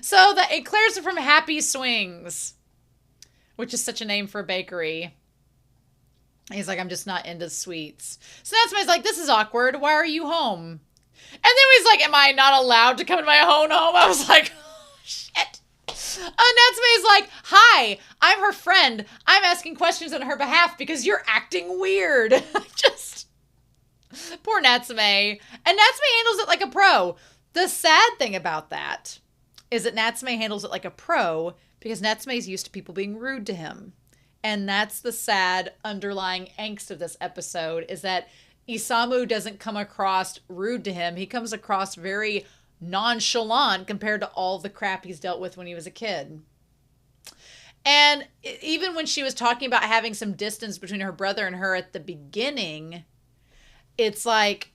So the eclairs are from Happy Swings, which is such a name for a bakery. He's like, I'm just not into sweets. So Natsume's like, this is awkward. Why are you home? And then he's like, am I not allowed to come to my own home? I was like, oh, shit. Natsume's like, hi, I'm her friend. I'm asking questions on her behalf because you're acting weird. Poor Natsume. And Natsume handles it like a pro. The sad thing about that is that Natsume handles it like a pro because Natsume's used to people being rude to him. And that's the sad underlying angst of this episode, is that Isamu doesn't come across rude to him. He comes across very nonchalant compared to all the crap he's dealt with when he was a kid. And even when she was talking about having some distance between her brother and her at the beginning, it's like,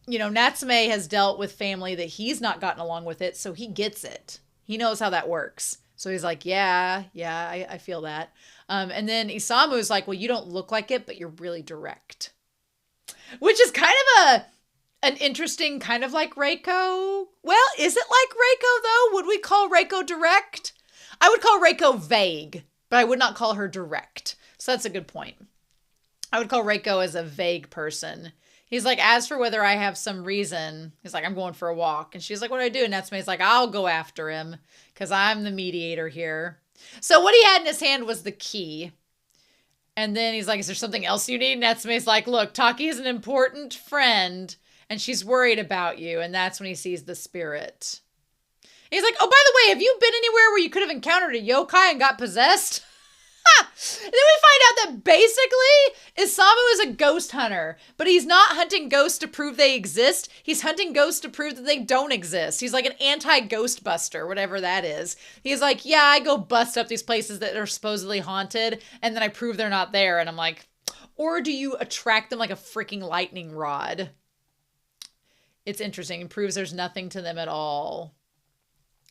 Natsume has dealt with family that he's not gotten along with it, so he gets it. He knows how that works. So he's like, yeah, I feel that. And then Isamu's like, well, you don't look like it, but you're really direct. Which is kind of an interesting kind of like Reiko. Well, is it like Reiko though? Would we call Reiko direct? I would call Reiko vague, but I would not call her direct. So that's a good point. I would call Reiko as a vague person. He's like, as for whether I have some reason, he's like, I'm going for a walk. And she's like, what do I do? And Natsume's like, I'll go after him because I'm the mediator here. So what he had in his hand was the key. And then he's like, is there something else you need? And Natsume's like, look, Taki is an important friend and she's worried about you. And that's when he sees the spirit. He's like, oh, by the way, have you been anywhere where you could have encountered a yokai and got possessed? And then we find out that basically Isamu is a ghost hunter, but he's not hunting ghosts to prove they exist. He's hunting ghosts to prove that they don't exist. He's like an anti-ghost buster, whatever that is. He's like, yeah, I go bust up these places that are supposedly haunted, and then I prove they're not there. And I'm like, or do you attract them like a freaking lightning rod? It's interesting. It proves there's nothing to them at all.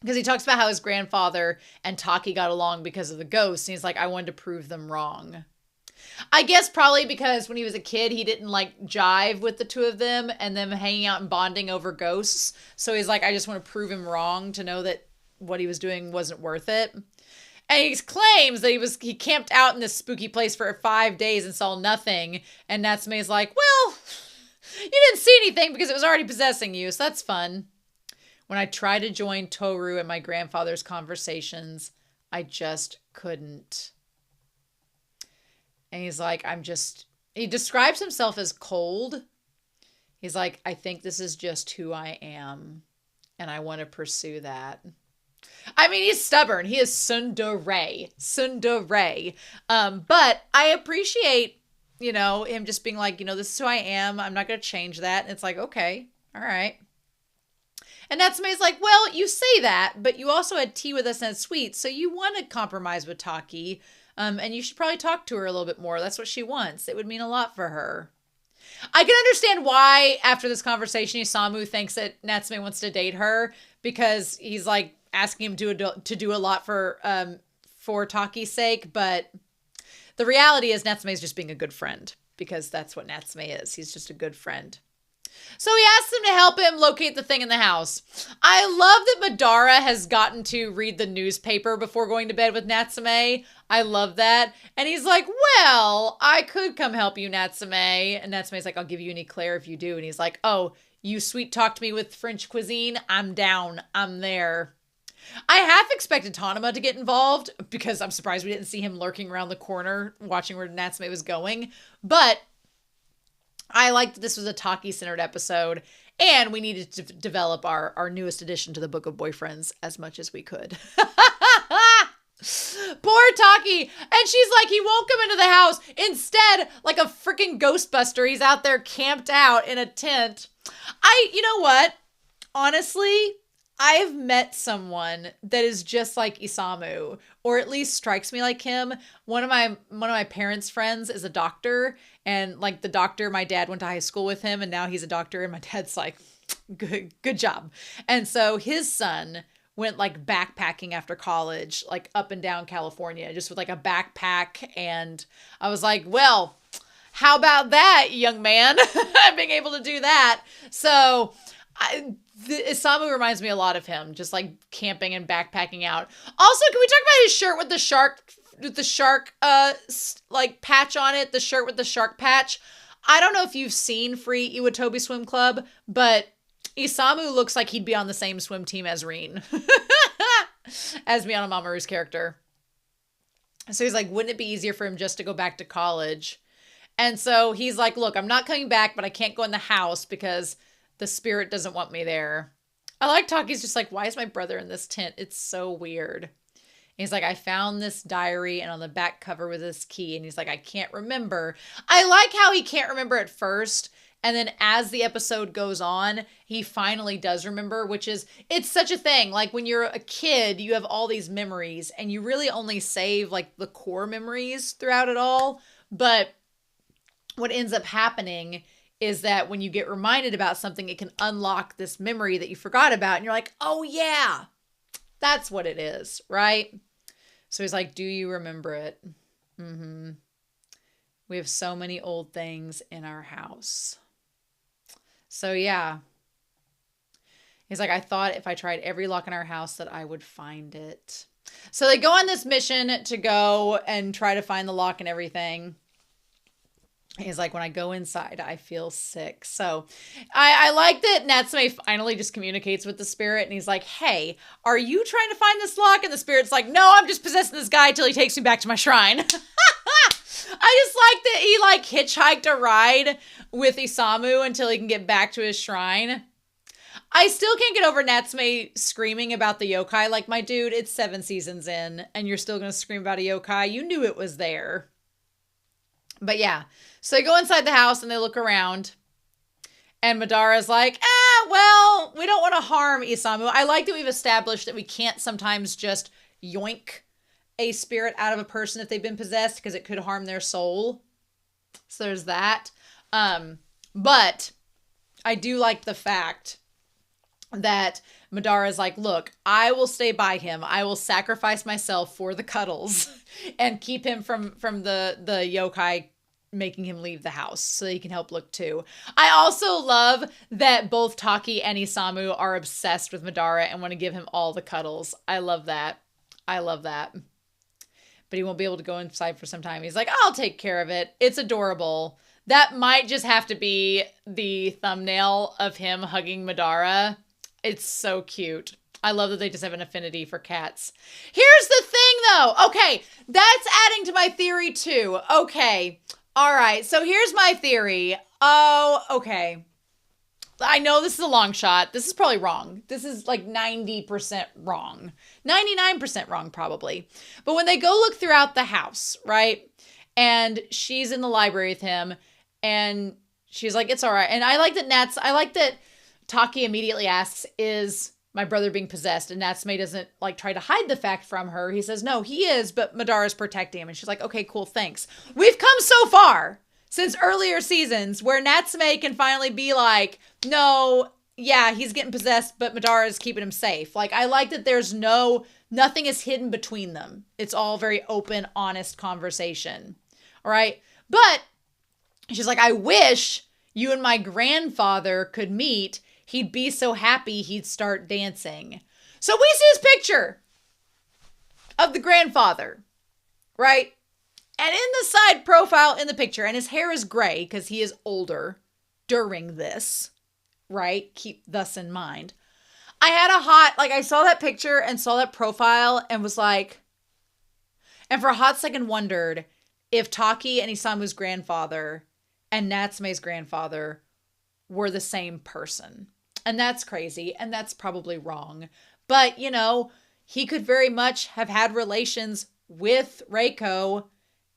Because he talks about how his grandfather and Taki got along because of the ghosts. And he's like, I wanted to prove them wrong. I guess probably because when he was a kid, he didn't like jive with the two of them and them hanging out and bonding over ghosts. So he's like, I just want to prove him wrong to know that what he was doing wasn't worth it. And he claims that he camped out in this spooky place for 5 days and saw nothing. And Natsume's like, well, you didn't see anything because it was already possessing you. So that's fun. When I tried to join Toru in my grandfather's conversations, I just couldn't. And he's like, he describes himself as cold. He's like, I think this is just who I am. And I want to pursue that. I mean, he's stubborn. He is tsundere. But I appreciate, him just being like, this is who I am. I'm not going to change that. And it's like, okay, all right. And Natsume's like, well, you say that, but you also had tea with us and sweets, so you want to compromise with Taki, and you should probably talk to her a little bit more. That's what she wants. It would mean a lot for her. I can understand why, after this conversation, Isamu thinks that Natsume wants to date her, because he's like asking him to do a lot for Taki's sake, but the reality is Natsume's just being a good friend, because that's what Natsume is. He's just a good friend. So he asks him to help him locate the thing in the house. I love that Madara has gotten to read the newspaper before going to bed with Natsume. I love that. And he's like, well, I could come help you, Natsume. And Natsume's like, I'll give you an eclair if you do. And he's like, oh, you sweet talked me with French cuisine? I'm down. I'm there. I half expected Tanama to get involved because I'm surprised we didn't see him lurking around the corner watching where Natsume was going. But I liked that this was a Taki-centered episode, And we needed to develop our newest addition to the Book of Boyfriends as much as we could. Poor Taki. And she's like, he won't come into the house. Instead, like a freaking Ghostbuster, he's out there camped out in a tent. You know what? Honestly, I've met someone that is just like Isamu, or at least strikes me like him. One of my parents' friends is a doctor, and like the doctor, my dad went to high school with him, and now he's a doctor, and my dad's like, good job. And so his son went like backpacking after college, like up and down California, just with like a backpack. And I was like, well, how about that, young man? Being able to do that. So Isamu reminds me a lot of him, just like camping and backpacking out. Also, can we talk about his shirt with the shark like patch on it, the shirt with the shark patch? I don't know if you've seen Free Iwatobi Swim Club, but Isamu looks like he'd be on the same swim team as Rin, as Miyano Mamoru's character. So he's like, wouldn't it be easier for him just to go back to college? And so he's like, look, I'm not coming back, but I can't go in the house because the spirit doesn't want me there. I like Taki's just like, why is my brother in this tent? It's so weird. And he's like, I found this diary and on the back cover was this key. And he's like, I can't remember. I like how he can't remember at first. And then as the episode goes on, he finally does remember, which is, it's such a thing. Like when you're a kid, you have all these memories and you really only save like the core memories throughout it all. But what ends up happening is that when you get reminded about something, it can unlock this memory that you forgot about. And you're like, oh yeah, that's what it is, right? So he's like, do you remember it? Mm-hmm. We have so many old things in our house. So yeah. He's like, I thought if I tried every lock in our house that I would find it. So they go on this mission to go and try to find the lock and everything. He's like, when I go inside, I feel sick. So I like that Natsume finally just communicates with the spirit. And he's like, hey, are you trying to find this lock? And the spirit's like, no, I'm just possessing this guy till he takes me back to my shrine. I just like that he like hitchhiked a ride with Isamu until he can get back to his shrine. I still can't get over Natsume screaming about the yokai. Like, my dude, it's 7 seasons in and you're still going to scream about a yokai. You knew it was there. But yeah, so they go inside the house and they look around and Madara's like, well, we don't want to harm Isamu. I like that we've established that we can't sometimes just yoink a spirit out of a person if they've been possessed because it could harm their soul. So there's that. But I do like the fact that Madara's like, look, I will stay by him. I will sacrifice myself for the cuddles and keep him from the yokai making him leave the house so he can help look too. I also love that both Taki and Isamu are obsessed with Madara and want to give him all the cuddles. I love that. I love that. But he won't be able to go inside for some time. He's like, I'll take care of it. It's adorable. That might just have to be the thumbnail of him hugging Madara. It's so cute. I love that they just have an affinity for cats. Here's the thing though. Okay, that's adding to my theory too. Okay. All right. So here's my theory. Oh, okay. I know this is a long shot. This is probably wrong. This is like 90% wrong. 99% wrong probably. But when they go look throughout the house, right? And she's in the library with him and she's like, it's all right. And I like that Taki immediately asks, is my brother being possessed? And Natsume doesn't like try to hide the fact from her. He says, no, he is, but Madara's protecting him. And she's like, okay, cool, thanks. We've come so far since earlier seasons where Natsume can finally be like, no, yeah, he's getting possessed, but Madara is keeping him safe. Like, I like that there's nothing is hidden between them. It's all very open, honest conversation. All right. But she's like, I wish you and my grandfather could meet. He'd be so happy he'd start dancing. So we see his picture of the grandfather, right? And in the side profile in the picture, and his hair is gray because he is older during this, right? Keep thus in mind. I had I saw that picture and saw that profile and was like, and for a hot second wondered if Taki and Isamu's grandfather and Natsume's grandfather were the same person. And that's crazy, and that's probably wrong. But, you know, he could very much have had relations with Reiko,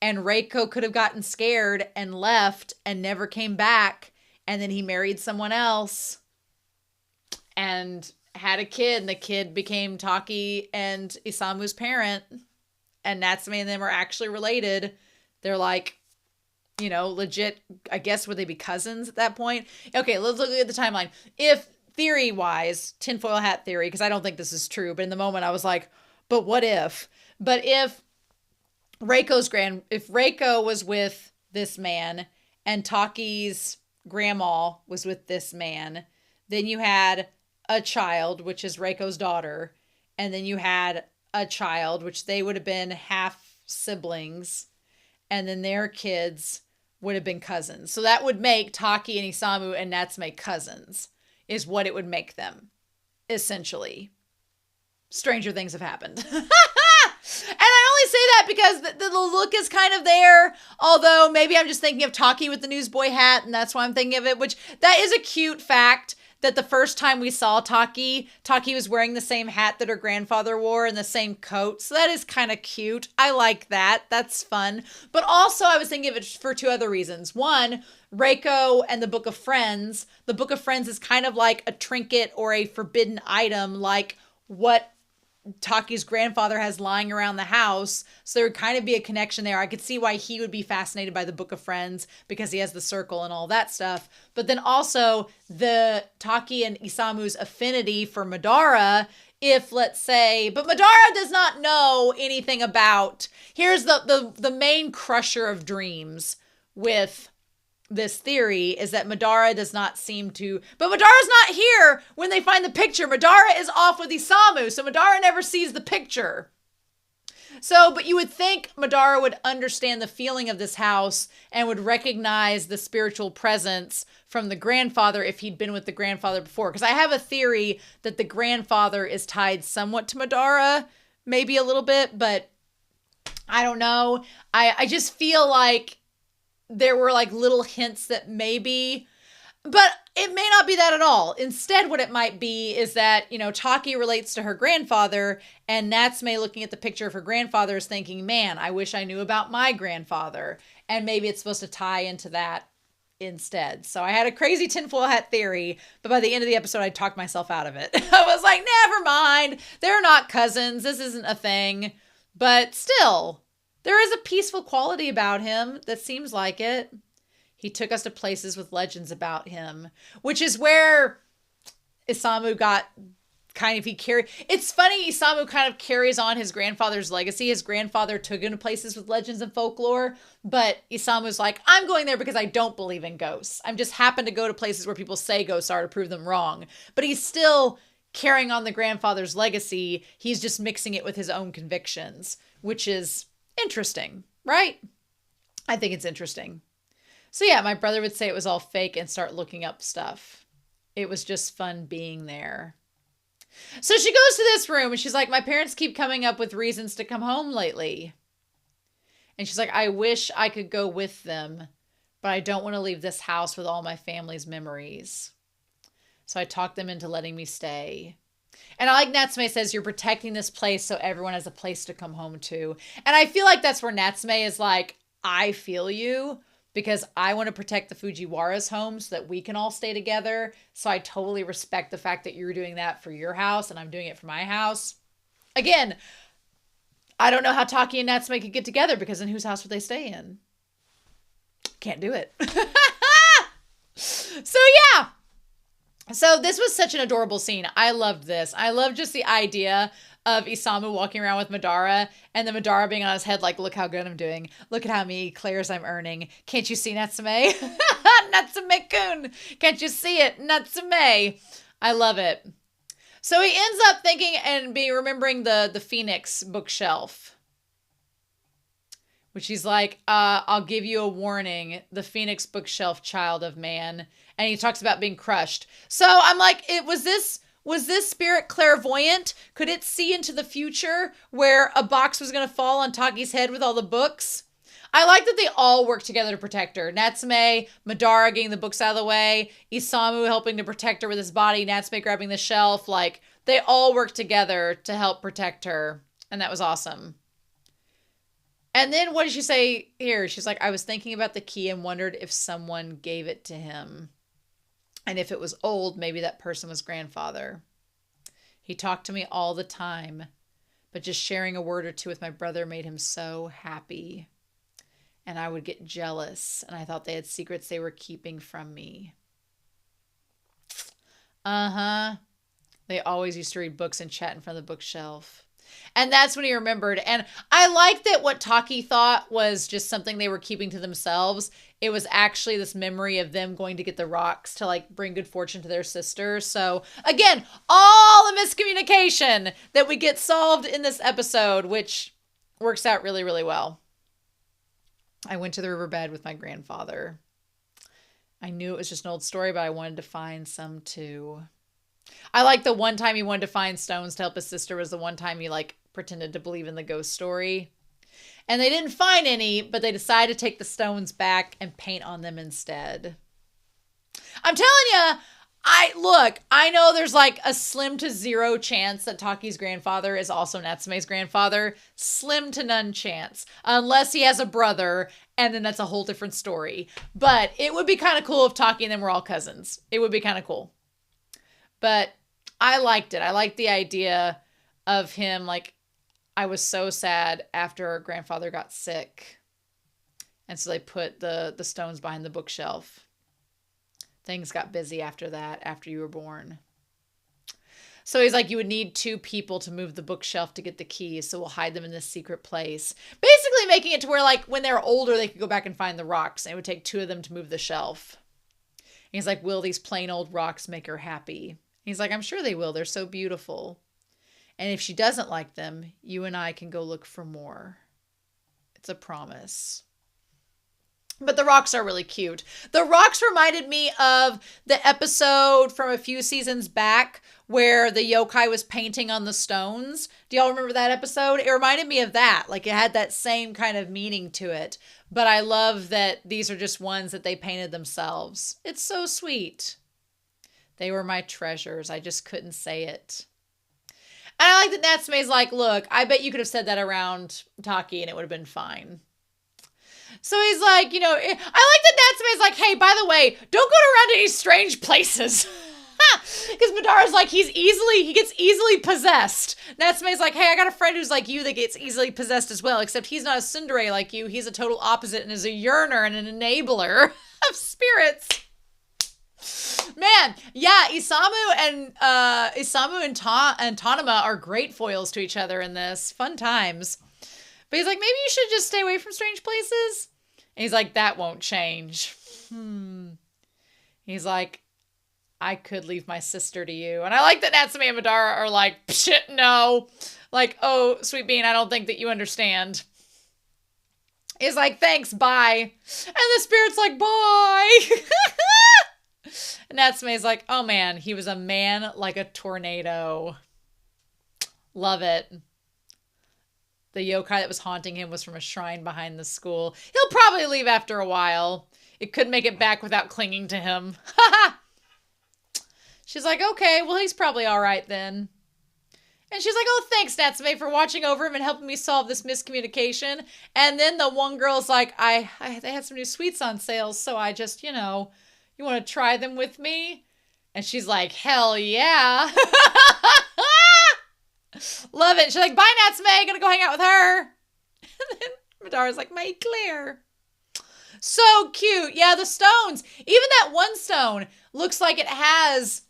and Reiko could have gotten scared and left and never came back. And then he married someone else and had a kid, and the kid became Taki and Isamu's parent. And Natsume and them are actually related. They're like, you know, legit, I guess, would they be cousins at that point? Okay, let's look at the timeline. If theory-wise, tinfoil hat theory, because I don't think this is true, but in the moment I was like, but what if? But if Reiko was with this man and Taki's grandma was with this man, then you had a child, which is Reiko's daughter, and then you had a child, which they would have been half siblings, and then their kids would have been cousins. So that would make Taki and Isamu and Natsume cousins, is what it would make them, essentially. Stranger things have happened. And I only say that because the look is kind of there, although maybe I'm just thinking of Taki with the newsboy hat, and that's why I'm thinking of it, which that is a cute fact that the first time we saw Taki was wearing the same hat that her grandfather wore and the same coat. So that is kind of cute. I like that. That's fun. But also I was thinking of it for two other reasons. One, Reiko and the Book of Friends. The Book of Friends is kind of like a trinket or a forbidden item, like what Taki's grandfather has lying around the house. So there would kind of be a connection there. I could see why he would be fascinated by the Book of Friends because he has the circle and all that stuff. But then also the Taki and Isamu's affinity for Madara. If, let's say, but Madara does not know anything about, here's the main crusher of dreams with this theory is that Madara does not seem to, but Madara's not here when they find the picture. Madara is off with Isamu, so Madara never sees the picture. So, but you would think Madara would understand the feeling of this house and would recognize the spiritual presence from the grandfather if he'd been with the grandfather before. Because I have a theory that the grandfather is tied somewhat to Madara, maybe a little bit, but I don't know. I just feel like there were like little hints that maybe, but it may not be that at all. Instead, what it might be is that, you know, Taki relates to her grandfather, and Natsume looking at the picture of her grandfather is thinking, man, I wish I knew about my grandfather. And maybe it's supposed to tie into that instead. So I had a crazy tinfoil hat theory, but by the end of the episode, I talked myself out of it. I was like, never mind. They're not cousins. This isn't a thing. But still, there is a peaceful quality about him that seems like it. He took us to places with legends about him, which is where Isamu got kind of, it's funny, Isamu kind of carries on his grandfather's legacy. His grandfather took him to places with legends and folklore, but Isamu's like, I'm going there because I don't believe in ghosts. I'm just happen to go to places where people say ghosts are to prove them wrong. But he's still carrying on the grandfather's legacy. He's just mixing it with his own convictions, which is interesting, right? I think it's interesting. So yeah, my brother would say it was all fake and start looking up stuff. It was just fun being there. So she goes to this room and she's like, my parents keep coming up with reasons to come home lately. And she's like, I wish I could go with them, but I don't want to leave this house with all my family's memories. So I talked them into letting me stay. And I like Natsume says, you're protecting this place so everyone has a place to come home to. And I feel like that's where Natsume is like, I feel you, because I want to protect the Fujiwara's home so that we can all stay together. So I totally respect the fact that you're doing that for your house and I'm doing it for my house. Again, I don't know how Taki and Natsume could get together because in whose house would they stay in? Can't do it. So yeah. So this was such an adorable scene. I loved this. I loved just the idea of Isamu walking around with Madara and the Madara being on his head like, look how good I'm doing. Look at how many Clairs I'm earning. Can't you see, Natsume? Natsume-kun. Can't you see it? Natsume. I love it. So he ends up thinking and remembering the Phoenix bookshelf, which he's like, I'll give you a warning, the Phoenix bookshelf, child of man. And he talks about being crushed. So I'm like, was this spirit clairvoyant? Could it see into the future where a box was going to fall on Taki's head with all the books? I like that they all work together to protect her. Natsume, Madara getting the books out of the way, Isamu helping to protect her with his body, Natsume grabbing the shelf. Like, they all work together to help protect her. And that was awesome. And then what did she say here? She's like, I was thinking about the key and wondered if someone gave it to him. And if it was old, maybe that person was grandfather. He talked to me all the time, but just sharing a word or two with my brother made him so happy. And I would get jealous, and I thought they had secrets they were keeping from me. Uh-huh. They always used to read books and chat in front of the bookshelf. And that's when he remembered. And I like that what Taki thought was just something they were keeping to themselves. It was actually this memory of them going to get the rocks to like bring good fortune to their sister. So again, all the miscommunication that we get solved in this episode, which works out really, really well. I went to the riverbed with my grandfather. I knew it was just an old story, but I wanted to find some too. I like the one time he wanted to find stones to help his sister was the one time he like pretended to believe in the ghost story. And they didn't find any, but they decided to take the stones back and paint on them instead. I'm telling you, I know there's like a slim to zero chance that Taki's grandfather is also Natsume's grandfather. Slim to none chance. Unless he has a brother, and then that's a whole different story. But it would be kind of cool if Taki and them were all cousins. It would be kind of cool. But I liked it. I liked the idea of him, like, I was so sad after our grandfather got sick. And so they put the stones behind the bookshelf. Things got busy after that, after you were born. So he's like, you would need 2 people to move the bookshelf to get the keys, so we'll hide them in this secret place. Basically making it to where, like, when they're older, they could go back and find the rocks, and it would take 2 of them to move the shelf. And he's like, will these plain old rocks make her happy? And he's like, I'm sure they will. They're so beautiful. And if she doesn't like them, you and I can go look for more. It's a promise. But the rocks are really cute. The rocks reminded me of the episode from a few seasons back where the yokai was painting on the stones. Do y'all remember that episode? It reminded me of that. Like, it had that same kind of meaning to it. But I love that these are just ones that they painted themselves. It's so sweet. They were my treasures. I just couldn't say it. And I like that Natsume's like, look, I bet you could have said that around Taki and it would have been fine. So he's like, you know, I like that Natsume's like, hey, by the way, don't go around to any strange places. Because Madara's like, he gets easily possessed. Natsume's like, hey, I got a friend who's like you that gets easily possessed as well, except he's not a tsundere like you. He's a total opposite and is a yearner and an enabler of spirits. Man, yeah, Isamu and Tanama are great foils to each other in this. Fun times. But he's like, maybe you should just stay away from strange places. And he's like, that won't change. He's like, I could leave my sister to you. And I like that Natsume and Madara are like, shit, no. Like, oh, sweet bean, I don't think that you understand. He's like, thanks, bye. And the spirit's like, bye. And Natsume's like, oh man, he was a man like a tornado. Love it. The yokai that was haunting him was from a shrine behind the school. He'll probably leave after a while. It could make it back without clinging to him. She's like, okay, well, he's probably all right then. And she's like, oh, thanks, Natsume, for watching over him and helping me solve this miscommunication. And then the one girl's like, they had some new sweets on sale, so I just, you want to try them with me? And she's like, hell yeah. Love it. She's like, bye, Natsume. Gonna go hang out with her. And then Madara's like, my Claire. So cute. Yeah, the stones. Even that one stone looks like it has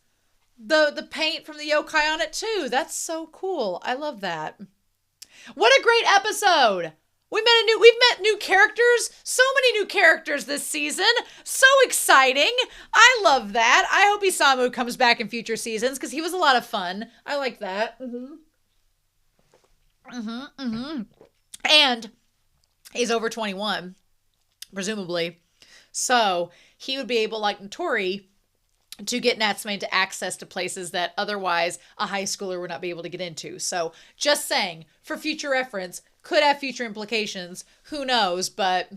the paint from the yokai on it too. That's so cool. I love that. What a great episode. We've met new characters. So many new characters this season. So exciting. I love that. I hope Isamu comes back in future seasons because he was a lot of fun. I like that. And he's over 21, presumably. So he would be able, like Notori, to get Natsume to access to places that otherwise a high schooler would not be able to get into. So just saying, for future reference, could have future implications. Who knows? But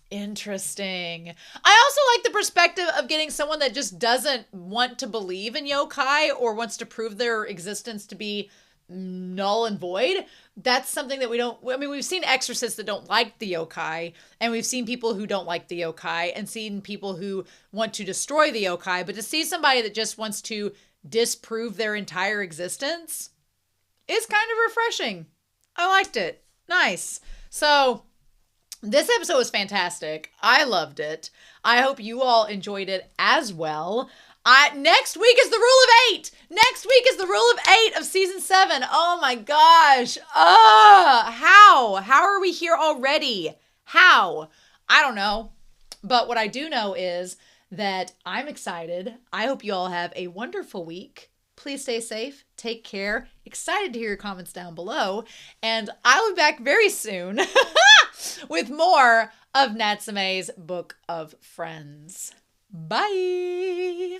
interesting. I also like the perspective of getting someone that just doesn't want to believe in yokai or wants to prove their existence to be null and void. That's something that we've seen exorcists that don't like the yokai, and we've seen people who don't like the yokai, and seen people who want to destroy the yokai. But to see somebody that just wants to disprove their entire existence is kind of refreshing. I liked it. Nice. So this episode was fantastic. I loved it. I hope you all enjoyed it as well. Next week is the rule of 8. Next week is the rule of 8 of season 7. Oh my gosh. How? How are we here already? How? I don't know. But what I do know is that I'm excited. I hope you all have a wonderful week. Please stay safe. Take care. Excited to hear your comments down below. And I'll be back very soon with more of Natsume's Book of Friends. Bye.